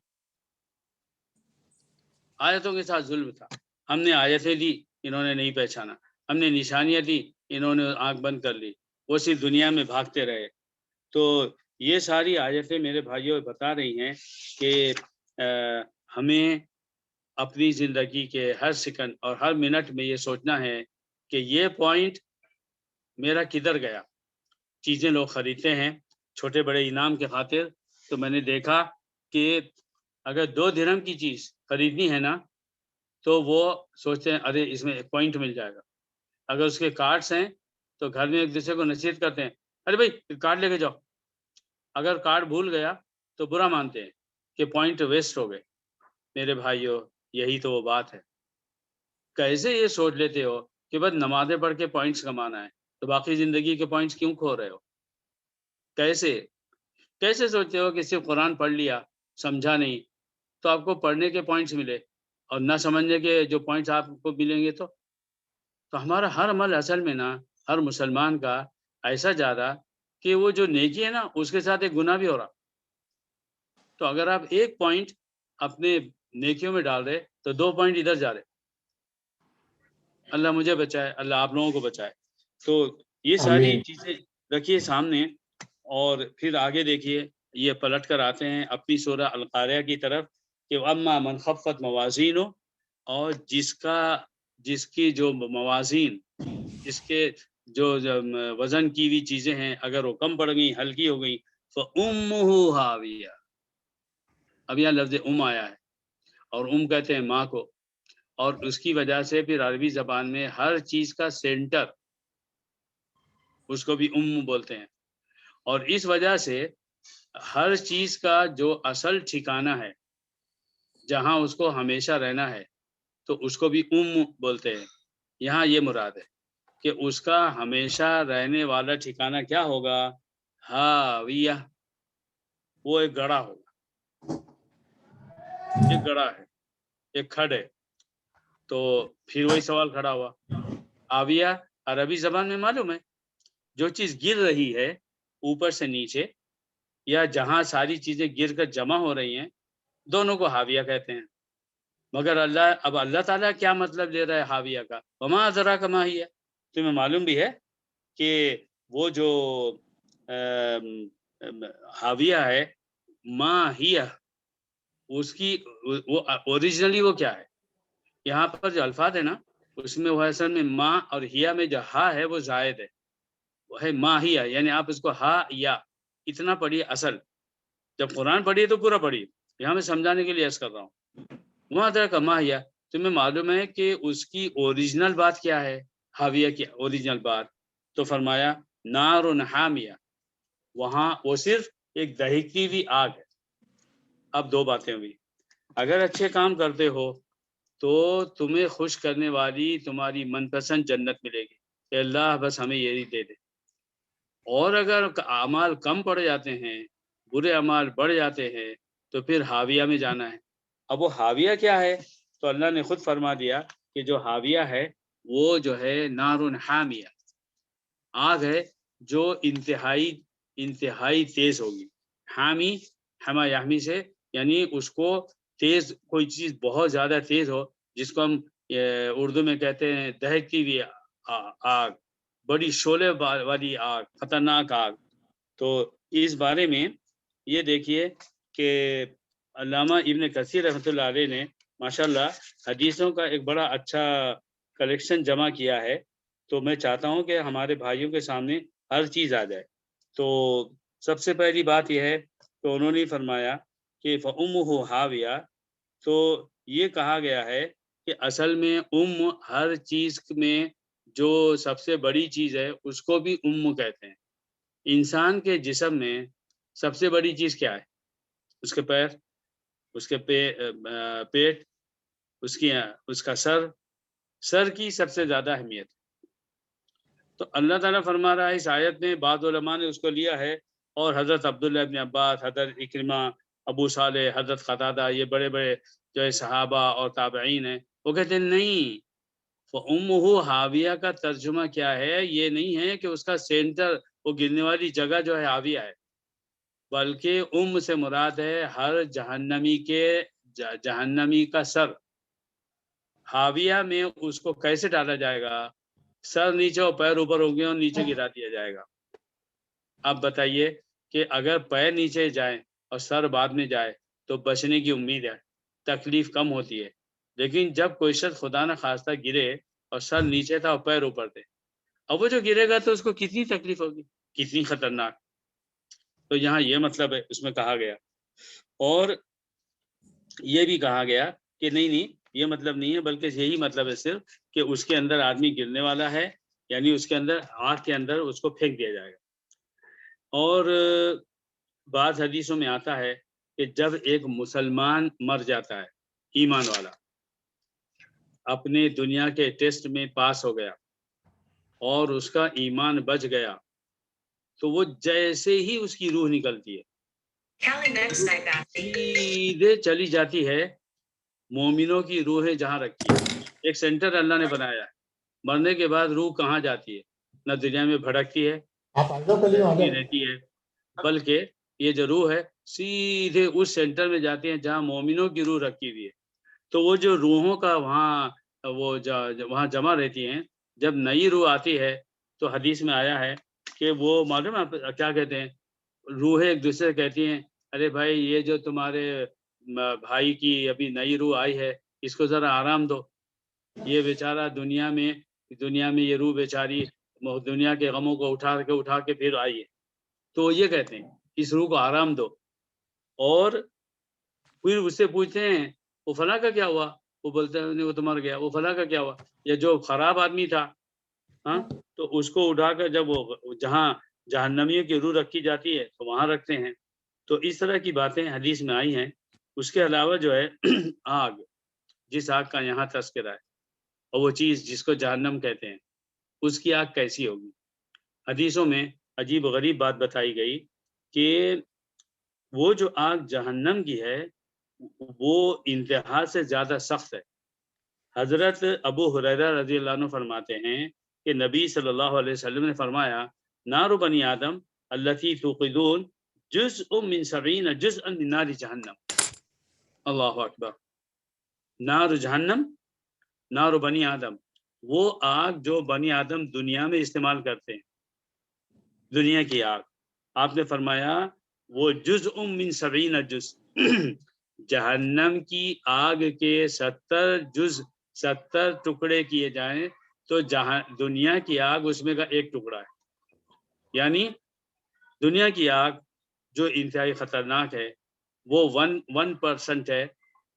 آیتوں کے ساتھ ظلم تھا. ہم نے آیتیں دی، انہوں نے نہیں پہچانا، ہم نے نشانیاں دی، انہوں نے آنکھ بند کر لی، وہ صرف دنیا میں بھاگتے رہے. تو یہ ساری آیتیں میرے بھائیوں بتا رہی ہیں کہ ہمیں اپنی زندگی کے ہر سیکنڈ اور ہر منٹ میں یہ سوچنا ہے کہ یہ پوائنٹ میرا کدھر گیا. چیزیں لوگ خریدتے ہیں چھوٹے بڑے انعام کے خاطر، تو میں نے دیکھا کہ اگر 2 درہم کی چیز خریدنی ہے نا تو وہ سوچتے ہیں ارے اس میں ایک پوائنٹ مل جائے گا. اگر اس کے کارڈس ہیں تو گھر میں ایک دوسرے کو نصیحت کرتے ہیں ارے بھائی کارڈ لے کے جاؤ. اگر کارڈ بھول گیا تو برا مانتے ہیں کہ پوائنٹ ویسٹ ہو گئے. میرے بھائیوں، یہی تو وہ بات ہے. کیسے یہ سوچ لیتے ہو کہ بس نمازیں پڑھ کے پوائنٹس کمانا ہے، تو باقی زندگی کے پوائنٹس کیوں کھو رہے ہو؟ کیسے سوچتے ہو کہ صرف قرآن پڑھ لیا سمجھا نہیں تو آپ کو پڑھنے کے پوائنٹس ملے اور نہ سمجھنے کے جو پوائنٹس آپ کو ملیں گے تو ہمارا ہر عمل اصل میں نا ہر مسلمان کا ایسا جا رہا کہ وہ جو نیکی ہے نا اس کے ساتھ ایک گناہ بھی ہو رہا. تو اگر آپ ایک پوائنٹ اپنے نیکیوں میں ڈال رہے تو 2 پوائنٹ ادھر جا رہے. اللہ مجھے بچائے، اللہ آپ لوگوں کو بچائے. تو یہ ساری آمین. چیزیں رکھیے سامنے اور پھر آگے دیکھیے. یہ پلٹ کر آتے ہیں اپنی سورہ القاریہ کی طرف کہ اما من خفت موازین ہو، اور جس کی جو موازین، جس کے جو وزن کی ہوئی چیزیں ہیں اگر وہ کم پڑ گئی ہلکی ہو گئی فَأُمُّهُ ہاویہ. اب یہاں لفظ آیا ہے اور کہتے ہیں ماں کو، اور اس کی وجہ سے پھر عربی زبان میں ہر چیز کا سینٹر اس کو بھی بولتے ہیں. اور اس وجہ سے ہر چیز کا جو اصل ٹھکانہ ہے جہاں اس کو ہمیشہ رہنا ہے تو اس کو بھی بولتے ہیں. یہاں یہ مراد ہے کہ اس کا ہمیشہ رہنے والا ٹھکانہ کیا ہوگا؟ ہاویہ. وہ ایک گڑھا ہوگا، ایک گڑھا ہے، ایک کھڈ ہے. تو پھر وہی سوال کھڑا ہوا، آویہ عربی زبان میں معلوم ہے جو چیز گر رہی ہے اوپر سے نیچے یا جہاں ساری چیزیں گر کر جمع ہو رہی ہیں دونوں کو حاویہ کہتے ہیں. مگر اللہ تعالیٰ کیا مطلب لے رہا ہے حاویہ کا؟ وما ادراک ما ہی ہے. تمہیں معلوم بھی ہے کہ وہ جو حاویہ ہے ما ہی، اس کی وہ اوریجنلی وہ کیا ہے؟ یہاں پر جو الفاظ ہے نا اس میں وہ اصل میں ما اور ہیا میں جو ہا ہے وہ زائد ہے، وہ ہے ما ہیا. یعنی آپ اس کو ہا یا اتنا پڑھیے. اصل جب قرآن پڑھیے تو پورا پڑھیے، یہاں میں سمجھانے کے لیے عرض کر رہا ہوں. وہاں طرح کا ما ہیا، تمہیں معلوم ہے کہ اس کی اوریجنل بات کیا ہے؟ حاویہ کی اوریجنل بات تو فرمایا نار حامیہ، وہاں وہ صرف ایک دہکتی ہوئی آگ ہے. اب 2 باتیں ہوئی، اگر اچھے کام کرتے ہو تو تمہیں خوش کرنے والی تمہاری من پسند جنت ملے گی کہ اللہ بس ہمیں یہی دے دے. اور اگر اعمال کم پڑ جاتے ہیں، برے اعمال بڑھ جاتے ہیں تو پھر حاویہ میں جانا ہے. اب وہ حاویہ کیا ہے؟ تو اللہ نے خود فرما دیا کہ جو حاویہ ہے وہ جو ہے نار حامیہ، آگ ہے جو انتہائی تیز ہوگی. حامی حما یحمی سے یعنی اس کو تیز، کوئی چیز بہت زیادہ تیز ہو جس کو ہم اردو میں کہتے ہیں دہکتی ہوئی آگ، بڑی شعلے والی آگ، خطرناک آگ. تو اس بارے میں یہ دیکھیے کہ علامہ ابن کثیر رحمۃ اللہ علیہ نے ماشاءاللہ حدیثوں کا ایک بڑا اچھا کلیکشن جمع کیا ہے. تو میں چاہتا ہوں کہ ہمارے بھائیوں کے سامنے ہر چیز آ جائے. تو سب سے پہلی بات یہ ہے کہ انہوں نے فرمایا کہ فَأُمُّهُ حاویہ. تو یہ کہا گیا ہے کہ اصل میں ہر چیز میں جو سب سے بڑی چیز ہے اس کو بھی کہتے ہیں. انسان کے جسم میں سب سے بڑی چیز کیا ہے؟ اس کے پیر، اس کے پیٹ، اس کا سر کی سب سے زیادہ اہمیت. تو اللہ تعالیٰ فرما رہا ہے اس آیت میں، بعض علماء نے اس کو لیا ہے اور حضرت عبداللہ ابن عباس، حضرت اکرمہ، ابو صالح، حضرت قتادہ، یہ بڑے بڑے جو ہے صحابہ اور تابعین ہیں، وہ کہتے ہیں نہیں، فَأُمُّهُ حاویہ کا ترجمہ کیا ہے؟ یہ نہیں ہے کہ اس کا سینٹر، وہ گرنے والی جگہ جو ہے حاویہ ہے، بلکہ سے مراد ہے ہر جہنمی کا سر. حاویہ میں اس کو کیسے ڈالا جائے گا؟ سر نیچے اور پیر اوپر ہوں گے اور نیچے گرا دیا جائے گا. اب بتائیے کہ اگر پیر نیچے جائیں اور سر بعد میں جائے تو بچنے کی امید ہے، تکلیف کم ہوتی ہے. لیکن جب کوئی شخص خدا نہ خواستہ گرے اور سر نیچے تھا اور پیر اوپر تھے، اب وہ جو گرے گا تو اس کو کتنی تکلیف ہوگی، کتنی خطرناک. تو یہاں یہ مطلب ہے اس میں کہا گیا. اور یہ بھی کہا گیا کہ نہیں یہ مطلب نہیں ہے، بلکہ یہی مطلب ہے صرف کہ اس کے اندر آدمی گرنے والا ہے، یعنی اس کے اندر آگ کے اندر اس کو پھینک دیا جائے گا. اور بعض حدیثوں میں آتا ہے کہ جب ایک مسلمان مر جاتا ہے ایمان والا، اپنے دنیا کے ٹیسٹ میں پاس ہو گیا اور اس کا ایمان بچ گیا، تو وہ جیسے ہی اس کی روح نکلتی ہے سیدھے چلی جاتی ہے مومنوں کی روحیں جہاں رکھی ہے. ایک سینٹر اللہ نے بنایا ہے. مرنے کے بعد روح کہاں جاتی ہے؟ نہ دنیا میں بھڑکتی ہے رہتی ہے، بلکہ یہ جو روح ہے سیدھے اس سینٹر میں جاتی ہے جہاں مومنوں کی روح رکھی ہوئی ہے. تو وہ جو روحوں کا وہاں جمع رہتی ہیں، جب نئی روح آتی ہے تو حدیث میں آیا ہے کہ وہ معلوم ہے کیا کہتے ہیں، روحیں ایک دوسرے کہتی ہیں ارے بھائی یہ جو تمہارے بھائی کی ابھی نئی روح آئی ہے اس کو ذرا آرام دو، یہ بیچارہ دنیا میں یہ روح بیچاری دنیا کے غموں کو اٹھا کے پھر آئی ہے. تو یہ کہتے ہیں اس روح کو آرام دو. اور پھر اس سے پوچھتے ہیں وہ فلاں کا کیا ہوا، وہ بولتے ہیں وہ تو مر گیا. وہ فلاں کا کیا ہوا، یا جو خراب آدمی تھا ہاں تو اس کو اٹھا کر جب وہ جہاں جہنمیوں کی روح رکھی جاتی ہے تو وہاں رکھتے ہیں. تو اس طرح کی باتیں حدیث میں آئی ہیں. اس کے علاوہ جو ہے آگ، جس آگ کا یہاں تذکرہ ہے، اور وہ چیز جس کو جہنم کہتے ہیں، اس کی آگ کیسی ہوگی. حدیثوں میں عجیب و غریب بات بتائی گئی کہ وہ جو آگ جہنم کی ہے وہ انتہا سے زیادہ سخت ہے. حضرت ابو ہریرہ رضی اللہ عنہ فرماتے ہیں کہ نبی صلی اللہ علیہ وسلم نے فرمایا نار بنی آدم التی توقدون جزء من 70 جزءا من نار جہنم. اللہ اکبر. نار جہنم، نار بنی آدم، وہ آگ جو بنی آدم دنیا میں استعمال کرتے ہیں، دنیا کی آگ. آپ نے فرمایا وہ جزء من 70 جزء جہنم کی آگ کے 70 ٹکڑے کیے جائیں تو دنیا کی آگ اس میں کا ایک ٹکڑا ہے. یعنی دنیا کی آگ جو انتہائی خطرناک ہے وہ 1% ہے،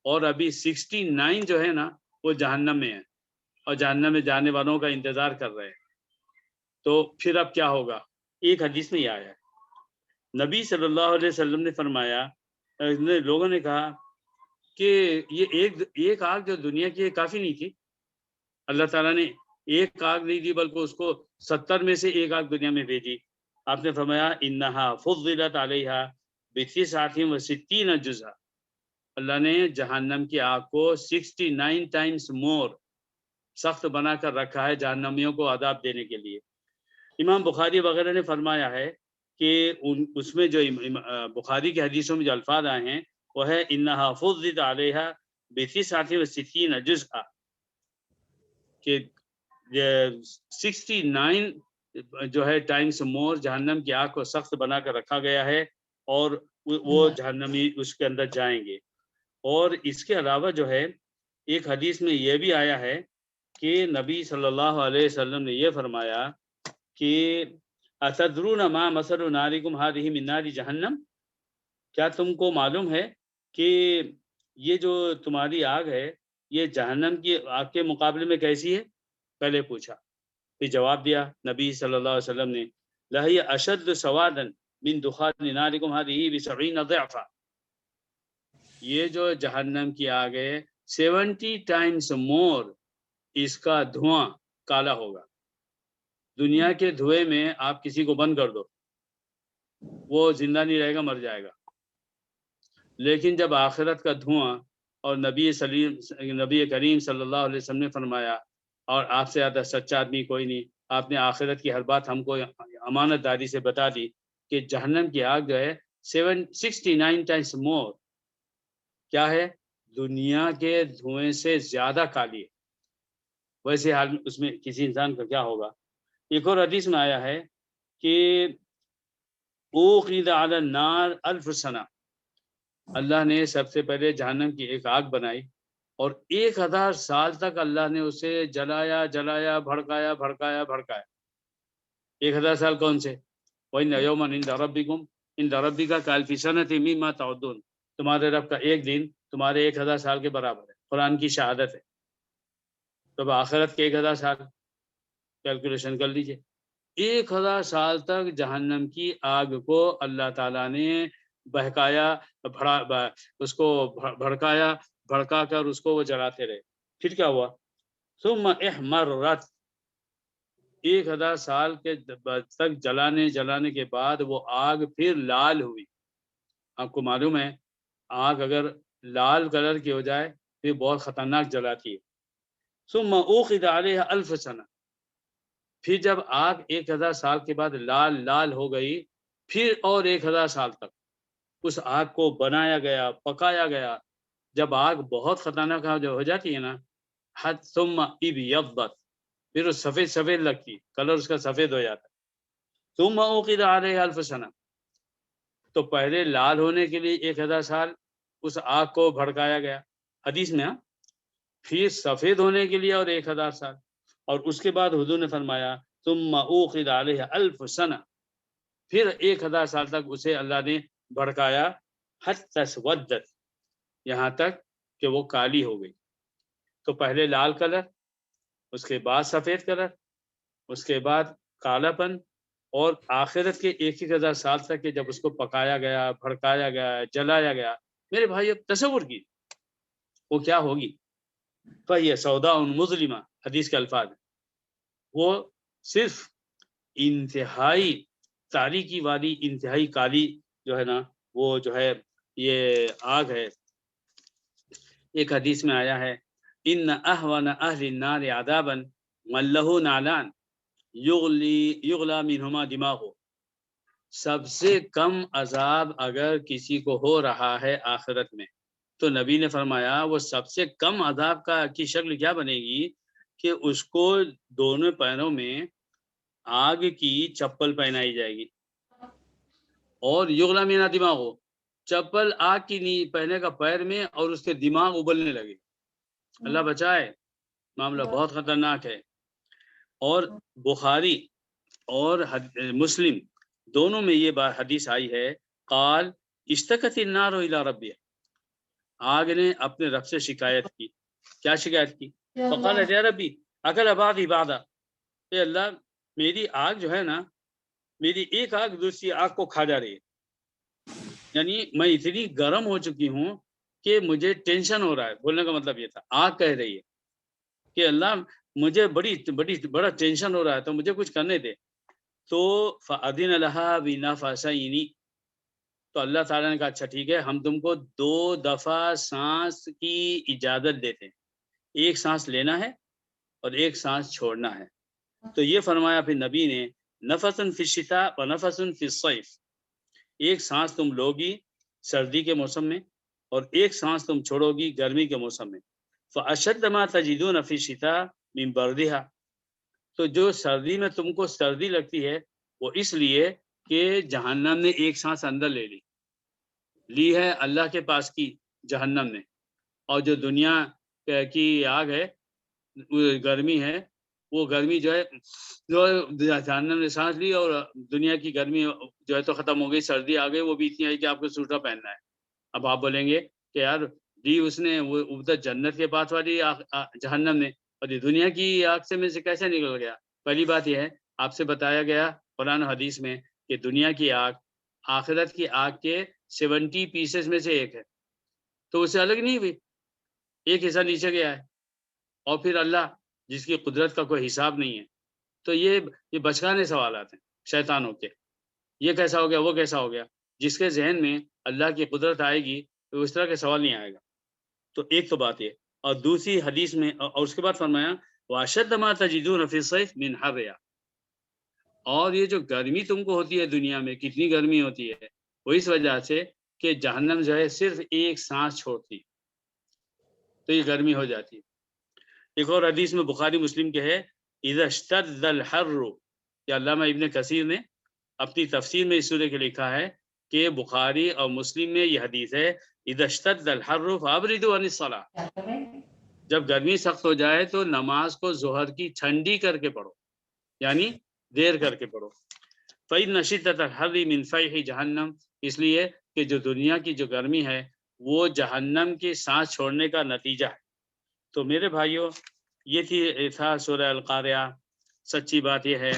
اور ابھی 69 جو ہے نا وہ جہنم میں ہے اور جہنم میں جانے والوں کا انتظار کر رہے ہیں. تو پھر اب کیا ہوگا؟ ایک حدیث میں یہ آیا ہے، نبی صلی اللہ علیہ وسلم نے فرمایا، لوگوں نے کہا کہ یہ ایک آگ جو دنیا کی کافی نہیں تھی، اللہ تعالیٰ نے ایک آگ نہیں دی بلکہ اس کو 70 میں سے ایک آگ دنیا میں بھیجی. آپ نے فرمایا انہا فضلت علیہا ب69 و60 جزءا. اللہ نے جہنم کی آگ کو 69 ٹائمز مور سخت بنا کر رکھا ہے جہنمیوں کو عذاب دینے کے لیے. امام بخاری وغیرہ نے فرمایا ہے کہ اس میں جو بخاری کی حدیثوں میں جو الفاظ آئے ہیں وہ ہے انہا فضلت علیہا ب69 و60 جزءا، کہ 69 جو ہے ٹائمز مور جہنم کی آگ کو سخت بنا کر رکھا گیا ہے اور وہ جہنمی اس کے اندر جائیں گے. اور اس کے علاوہ جو ہے ایک حدیث میں یہ بھی آیا ہے کہ نبی صلی اللہ علیہ وسلم نے یہ فرمایا کہ اتدرون ما مثل نارکم هذه من نار جہنم، کیا تم کو معلوم ہے کہ یہ جو تمہاری آگ ہے یہ جہنم کی آگ کے مقابلے میں کیسی ہے؟ پہلے پوچھا، پھر جواب دیا نبی صلی اللہ علیہ وسلم نے لہی اشد سوادا من دخان نارکم هذه ب70 ضعفا. یہ جو جہنم کی آگ ہے 70 ٹائمز مور اس کا دھواں کالا ہوگا. دنیا کے دھوئے میں آپ کسی کو بند کر دو وہ زندہ نہیں رہے گا، مر جائے گا. لیکن جب آخرت کا دھواں، اور نبی کریم صلی اللہ علیہ وسلم نے فرمایا اور آپ سے زیادہ سچا آدمی کوئی نہیں، آپ نے آخرت کی ہر بات ہم کو امانت داری سے بتا دی کہ جہنم کی آگ جو ہے 69 ٹائمز مور کیا ہے، دنیا کے دھوئیں سے زیادہ کالی ہے. ویسے حال میں اس میں کسی انسان کا کیا ہوگا. ایک اور حدیث میں آیا ہے کہ اوقد علی النار 1000 سنہ، اللہ نے سب سے پہلے جہنم کی ایک آگ بنائی اور 1000 سال تک اللہ نے اسے جلایا جلایا، بھڑکایا بھڑکایا بھڑکایا۔ 1000 سال کون سے؟ وَإِنَّ يَوْمًا عِندَ رَبِّكُمْ عِندَ رَبِّكَ كَأَلْفِ سَنَةٍ مِّمَّا تَعُدُّونَ، تمہارے رب کا ایک دن تمہارے 1000 سال کے برابر ہے، قرآن کی شہادت ہے۔ تو آخرت کے 1000 سال کیلکولیشن کر لیجئے۔ 1000 سال تک جہنم کی آگ کو اللہ تعالیٰ نے بہکایا، اس کو بھڑکایا، بھڑکا کر اس کو وہ جلاتے رہے۔ پھر کیا ہوا؟ ثم احمرت، 1000 سال کے تک جلانے کے بعد وہ آگ پھر لال ہوئی۔ آپ کو معلوم ہے آگ اگر لال کلر کی ہو جائے تو یہ بہت خطرناک جلاتی ہے۔ ثم اوقد علیہ 1000 سنہ، پھر جب آگ 1000 سال کے بعد لال ہو گئی، پھر اور 1000 سال تک اس آگ کو بنایا گیا، پکایا گیا۔ جب آگ بہت خطرناک جو ہو جاتی ہے نا، حد ثم ابیضت، پھر وہ سفید لگتی، کلر اس کا سفید ہو جاتا ہے۔ ثم اوقد علیہ 1000 سنہ، تو پہلے لال ہونے کے لیے 1000 سال اس آگ کو بھڑکایا گیا حدیث میں، پھر سفید ہونے کے لیے اور 1000 سال، اور اس کے بعد حضور نے فرمایا ثم اوقد علیہ 1000 سنہ، پھر 1000 سال تک اسے اللہ نے بھڑکایا، حتی اسودت، یہاں تک کہ وہ کالی ہو گئی۔ تو پہلے لال کلر، اس کے بعد سفید کلر، اس کے بعد کالا پن، اور آخرت کے 1000 سال تک کہ جب اس کو پکایا گیا، بھڑکایا گیا، جلایا گیا۔ میرے بھائی اب تصور کی وہ کیا ہوگی؟ فَهِيَ سَوْدَاءٌ مُظْلِمَةٌ، حدیث کے الفاظ ہیں، وہ صرف انتہائی تاریکی والی، انتہائی کالی جو ہے نا، وہ جو ہے یہ آگ ہے۔ ایک حدیث میں آیا ہے ان اہون اہل النار عذابا من له نعلان یغلی منہما دماغه، سب سے کم عذاب اگر کسی کو ہو رہا ہے آخرت میں، تو نبی نے فرمایا وہ سب سے کم عذاب کی شکل کیا بنے گی کہ اس کو دونوں پیروں میں آگ کی چپل پہنائی جائے گی، اور یغلی منہما دماغه، چپل آگ کی نہیں پہنے کا پیر میں، اور اس کے دماغ ابلنے لگے۔ اللہ بچائے، معاملہ بہت خطرناک ہے۔ اور بخاری اور مسلم دونوں میں یہ حدیث آئی ہے، قال اشتکت النار الی ربها، آگ نے اپنے رب سے شکایت کی۔ کیا شکایت کی؟ فقالت یا ربی اکل بعضی بعضا، اے اللہ میری آگ جو ہے نا، میری ایک آگ دوسری آگ کو کھا جا رہی ہے، یعنی میں اتنی گرم ہو چکی ہوں کہ مجھے ٹینشن ہو رہا ہے۔ بولنے کا مطلب یہ تھا، آگ کہہ رہی ہے کہ اللہ مجھے بڑا ٹینشن ہو رہا ہے، تو مجھے کچھ کرنے دے۔ تو فأذن لها بنفسین، تو اللہ تعالیٰ نے کہا اچھا ٹھیک ہے، ہم تم کو 2 دفعہ سانس کی اجازت دیتے ہیں، ایک سانس لینا ہے اور ایک سانس چھوڑنا ہے۔ تو یہ فرمایا پھر نبی نے نفس فی الشتاء و نفس فی الصیف، ایک سانس تم لوگی سردی کے موسم میں اور ایک سانس تم چھوڑو گی گرمی کے موسم میں۔ فأشد ما تجدون فی الشتاء من بردها، تو جو سردی میں تم کو سردی لگتی ہے وہ اس لیے کہ جہنم نے ایک سانس اندر لی ہے اللہ کے پاس کی جہنم نے، اور جو دنیا کی آگ ہے، گرمی ہے، وہ گرمی جو ہے جو جہنم نے سانس لی، اور دنیا کی گرمی جو ہے تو ختم ہو گئی، سردی آ گئی، وہ بھی اتنی ہے کہ آپ کو سوٹا پہننا ہے۔ اب آپ بولیں گے کہ یار دی اس نے وہ ادھر جنت کے پاس والی جہنم نے، اور یہ دنیا کی آگ سے میں سے کیسے نکل گیا؟ پہلی بات یہ ہے، آپ سے بتایا گیا قرآن و حدیث میں کہ دنیا کی آگ آخرت کی آگ کے 70 پیسز میں سے ایک ہے، تو اسے الگ نہیں ہوئی، ایک حصہ نیچے گیا ہے، اور پھر اللہ جس کی قدرت کا کوئی حساب نہیں ہے۔ تو یہ بچکانے سوالات ہیں شیطانوں کے، یہ کیسا ہو گیا، وہ کیسا ہو گیا۔ جس کے ذہن میں اللہ کی قدرت آئے گی تو اس طرح کے سوال نہیں آئے گا۔ تو ایک تو بات یہ، اور دوسری حدیث میں اور اس کے بعد فرمایا وَأَشَدَّ مَا تَجِدُونَ فِي الصَّيْفِ مِنْ حَرِّهَا، اور یہ جو گرمی تم کو ہوتی ہے دنیا میں، کتنی گرمی ہوتی ہے، وہ اس وجہ سے کہ جہنم جو ہے صرف ایک سانس چھوڑتی، تو یہ گرمی ہو جاتی ہے۔ ایک اور حدیث میں بخاری مسلم کے ہے اِذَا اشْتَدَّ الْحَرُّ، کہ علامہ ابن کثیر نے اپنی تفسیر میں اس سورے کے لکھا ہے کہ بخاری اور مسلم میں یہ حدیث ہے اِذَا اشْتَدَّ الْحَرُّ فَأَبْرِدُوا عَنِ الصَّلَاةِ، جب گرمی سخت ہو جائے تو نماز کو ظہر کی ٹھنڈی کر کے پڑھو، یعنی دیر کر کے پڑھو۔ فَإِنَّ شِدَّةَ الْحَرِّ مِنْ فَيْحِ جَهَنَّمَ، اس لیے کہ جو دنیا کی جو گرمی ہے وہ جہنم کی سانس چھوڑنے کا نتیجہ ہے۔ تو میرے بھائیوں، یہ تھا سورہ القاریہ۔ سچی بات یہ ہے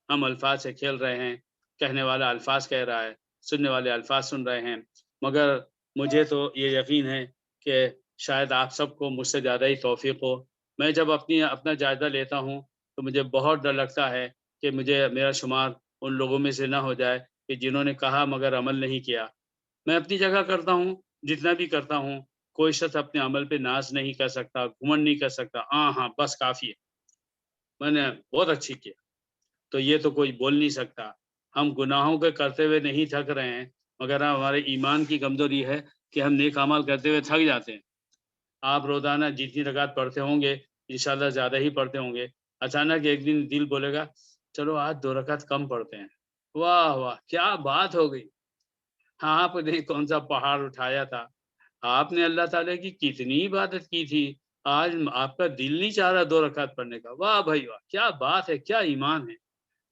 ہم الفاظ سے کھیل رہے ہیں، کہنے والا الفاظ کہہ رہا ہے، سننے والے الفاظ سن رہے ہیں، مگر مجھے تو یہ یقین ہے کہ شاید آپ سب کو مجھ سے زیادہ ہی توفیق ہو۔ میں جب اپنا جائزہ لیتا ہوں تو مجھے بہت ڈر لگتا ہے کہ میرا شمار ان لوگوں میں سے نہ ہو جائے کہ جنہوں نے کہا مگر عمل نہیں کیا۔ میں اپنی جگہ کرتا ہوں، جتنا بھی کرتا ہوں، کوئی شخص اپنے عمل پہ ناز نہیں کر سکتا، گھمنڈ نہیں کر سکتا، ہاں بس کافی ہے، میں نے بہت اچھی کیا، تو یہ تو کوئی بول نہیں سکتا۔ ہم گناہوں کے کرتے ہوئے نہیں تھک رہے ہیں، مگر ہمارے ایمان کی کمزوری ہے کہ ہم نیک اعمال کرتے ہوئے تھک جاتے ہیں۔ آپ روزانہ جتنی رکعت پڑھتے ہوں گے انشاءاللہ زیادہ ہی پڑھتے ہوں گے، اچانک ایک دن دل بولے گا چلو آج 2 رکعت کم پڑھتے ہیں، واہ واہ کیا بات ہو گئی۔ ہاں، آپ نے کون سا پہاڑ اٹھایا تھا، آپ نے اللہ تعالیٰ کی کتنی عبادت کی تھی، آج آپ کا دل نہیں چاہ رہا 2 رکعت پڑھنے کا، واہ بھائی واہ کیا بات ہے، کیا ایمان ہے۔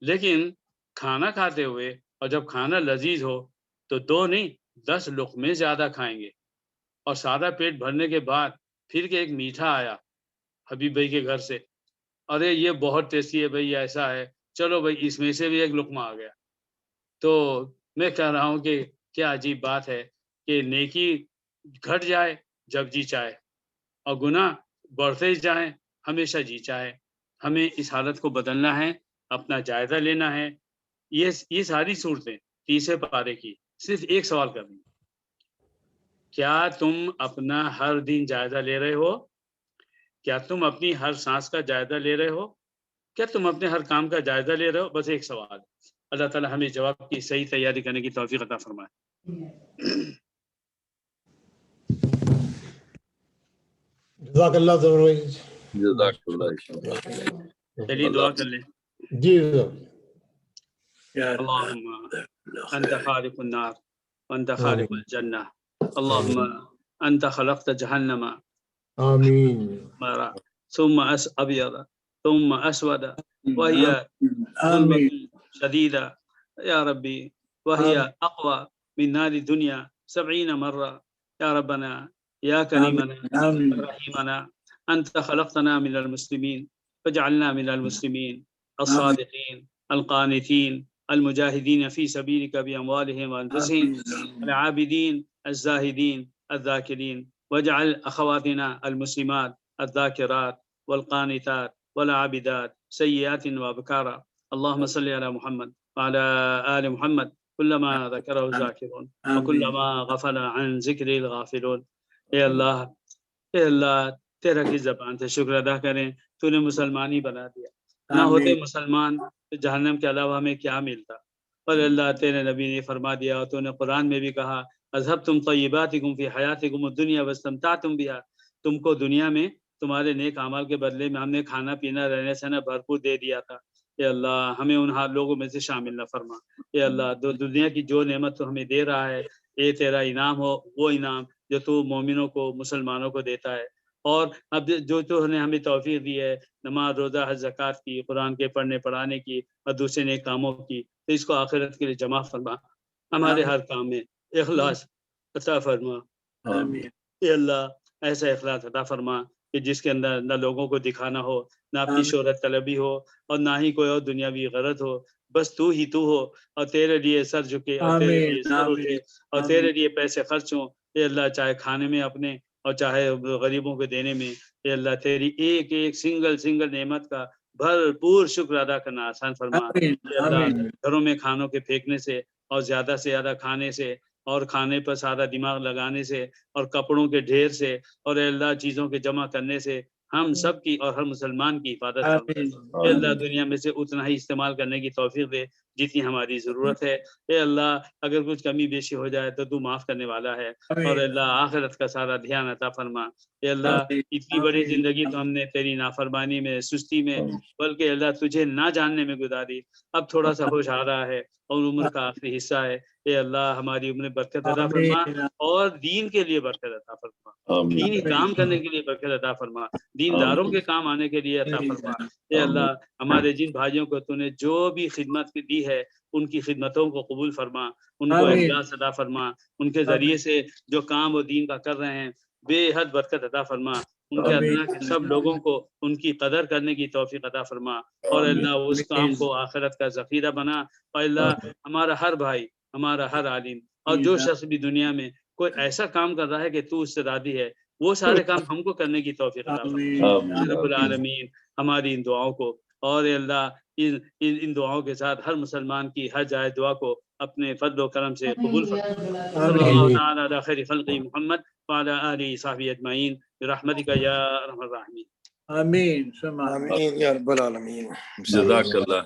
لیکن کھانا کھاتے ہوئے اور جب کھانا لذیذ ہو تو 2 نہیں 10 لقمے زیادہ کھائیں گے، اور سادہ پیٹ بھرنے کے بعد پھر کہ ایک میٹھا آیا حبیب بھائی کے گھر سے، ارے یہ بہت ٹیسٹی ہے بھائی، ایسا ہے، چلو بھائی اس میں سے بھی ایک لقمہ آ گیا۔ تو میں کہہ رہا ہوں کہ کیا عجیب بات ہے کہ نیکی گھٹ جائے جب جی چاہے، اور گناہ بڑھتے جائیں ہمیشہ جی چاہے۔ ہمیں اس حالت کو بدلنا ہے، اپنا جائزہ لینا ہے۔ یہ ساری صورتیں 30 پارے کی صرف ایک سوال کرنی، کیا تم اپنا ہر دن جائزہ لے رہے ہو؟ کیا تم اپنی ہر سانس کا جائزہ لے رہے ہو؟ کیا تم اپنے ہر کام کا جائزہ لے رہے ہو؟ بس ایک سوال۔ اللہ تعالیٰ ہمیں جواب کی صحیح تیاری کرنے کی توفیق عطا فرمائے۔ جزاک اللہ ضرور بھائی، جزاک اللہ۔ چلیے دعا کر لیں۔ جی اللہم انت خالق النار وانت خالق الجنہ، اللہم انت خلقت جہنم آمین ثم ابیض ثم اسود وهي ظلمة شدیدہ یا ربی وهي اقوى من نار الدنیا 70 مرہ، یا ربنا یا کریمنا رحیمنا، انت خلقتنا من المسلمین فاجعلنا من المسلمین الصادقین القانتین المجاہدین فی سبیلک باموالہم وانفسہم العابدین الزاہدین الذاکرین، واجعل اخواتنا المسلمات الذاکرات والقانتات والعابدات سیئات وابکارا، اللہم صلی علی محمد وعلی آل محمد كلما ذكره الذاكرون وكلما غفل عن ذکر الغافلون۔ اے اللہ تیرا کی زبان سے شکر ادا کریں، تو نے مسلمان ہی بنا دیا، نہ ہوتے مسلمان تو جہنم کے علاوہ ہمیں کیا ملتا۔ پر اللہ تیرے نبی نے فرما دیا، اور تو نے قرآن میں بھی کہا اذهبتم طیباتکم فی حیاتکم الدنیا واستمتعتم بها، تم کو دنیا میں تمہارے نیک اعمال کے بدلے میں ہم نے کھانا پینا رہنے سہنا بھرپور دے دیا تھا۔ اے اللہ ہمیں ان لوگوں میں سے شامل نہ فرما۔ اے اللہ دنیا کی جو نعمت تو ہمیں دے رہا ہے، یہ تیرا انعام ہو، وہ انعام جو تو مومنوں کو مسلمانوں کو دیتا ہے، اور اب جو تو نے ہمیں توفیق دی ہے نماز روزہ حج زکوٰۃ کی، قرآن کے پڑھنے پڑھانے کی اور دوسرے نیک کاموں کی، تو اس کو آخرت کے لیے جمع فرما، ہمارے ہر کام میں اخلاص عطا فرما۔ اے اللہ ایسا اخلاص عطا فرما کہ جس کے اندر نہ لوگوں کو دکھانا ہو، نہ اپنی شہرت طلبی ہو، اور نہ ہی کوئی اور دنیاوی غرض ہو، بس تو ہی تو ہو، اور تیرے لیے سر جھکے اور تیرے لیے سر اٹھے اور تیرے لیے پیسے خرچ ہوں۔ اے اللہ چاہے کھانے میں اپنے اور چاہے غریبوں کو دینے میں، اے اللہ تیری ایک ایک سنگل نعمت کا بھرپور شکر ادا کرنا آسان فرما۔ اے اللہ گھروں میں کھانوں کے پھینکنے سے اور زیادہ سے زیادہ کھانے سے اور کھانے پر سارا دماغ لگانے سے اور کپڑوں کے ڈھیر سے اور اے اللہ چیزوں کے جمع کرنے سے ہم سب کی اور ہر مسلمان کی حفاظت فرما۔ اے اللہ دنیا میں سے اتنا ہی استعمال کرنے کی توفیق دے جتنی ہماری ضرورت ہے۔ اے اللہ اگر کچھ کمی بیشی ہو جائے تو معاف کرنے والا ہے، اور اے اللہ آخرت کا سارا دھیان عطا فرما۔ اے اللہ اتنی بڑی زندگی تو ہم نے تیری نافرمانی میں، سستی میں، بلکہ اللہ تجھے نہ جاننے میں گزاری، اب تھوڑا سا ہوش آ رہا ہے اور عمر کا آخری حصہ ہے۔ اے اللہ ہماری عمر برکت عطا فرما اور دین کے لیے برکت عطا فرما، دینی کام کرنے کے لیے برکت عطا فرما، دینداروں کے کام آنے کے لیے عطا فرما۔ اے اللہ ہمارے جن بھائیوں کو تو نے جو بھی خدمت دی ہے ان کی خدمتوں کو قبول فرما، ان کو اخلاص عطا فرما، ان کے ذریعے سے جو کام وہ دین کا کر رہے ہیں بے حد برکت عطا فرما، ان کے اللہ کے سب لوگوں کو ان کی قدر کرنے کی توفیق عطا فرما، اور اللہ اس کام کو آخرت کا ذخیرہ بنا، اور اللہ ہمارا ہر بھائی، ہمارا ہر عالم اور جو شخص بھی دنیا میں کوئی ایسا کام کر رہا ہے کہ تو اس سے راضی ہے، وہ سارے کام ہم کو کرنے کی توفیق عطا فرما رب العالمین۔ ہماری ان دعاؤں کو اور اے اللہ ان دعاؤں کے ساتھ ہر مسلمان کی ہر جائے دعا کو اپنے فضل و کرم سے قبول فرما۔ صلی اللہ تعالی علی خیر خلق محمد وعلی آلہ صحبہ اجمعین برحمتک یا ارحم الراحمین۔ آمین آمین یا رب العالمین۔ جزاک اللہ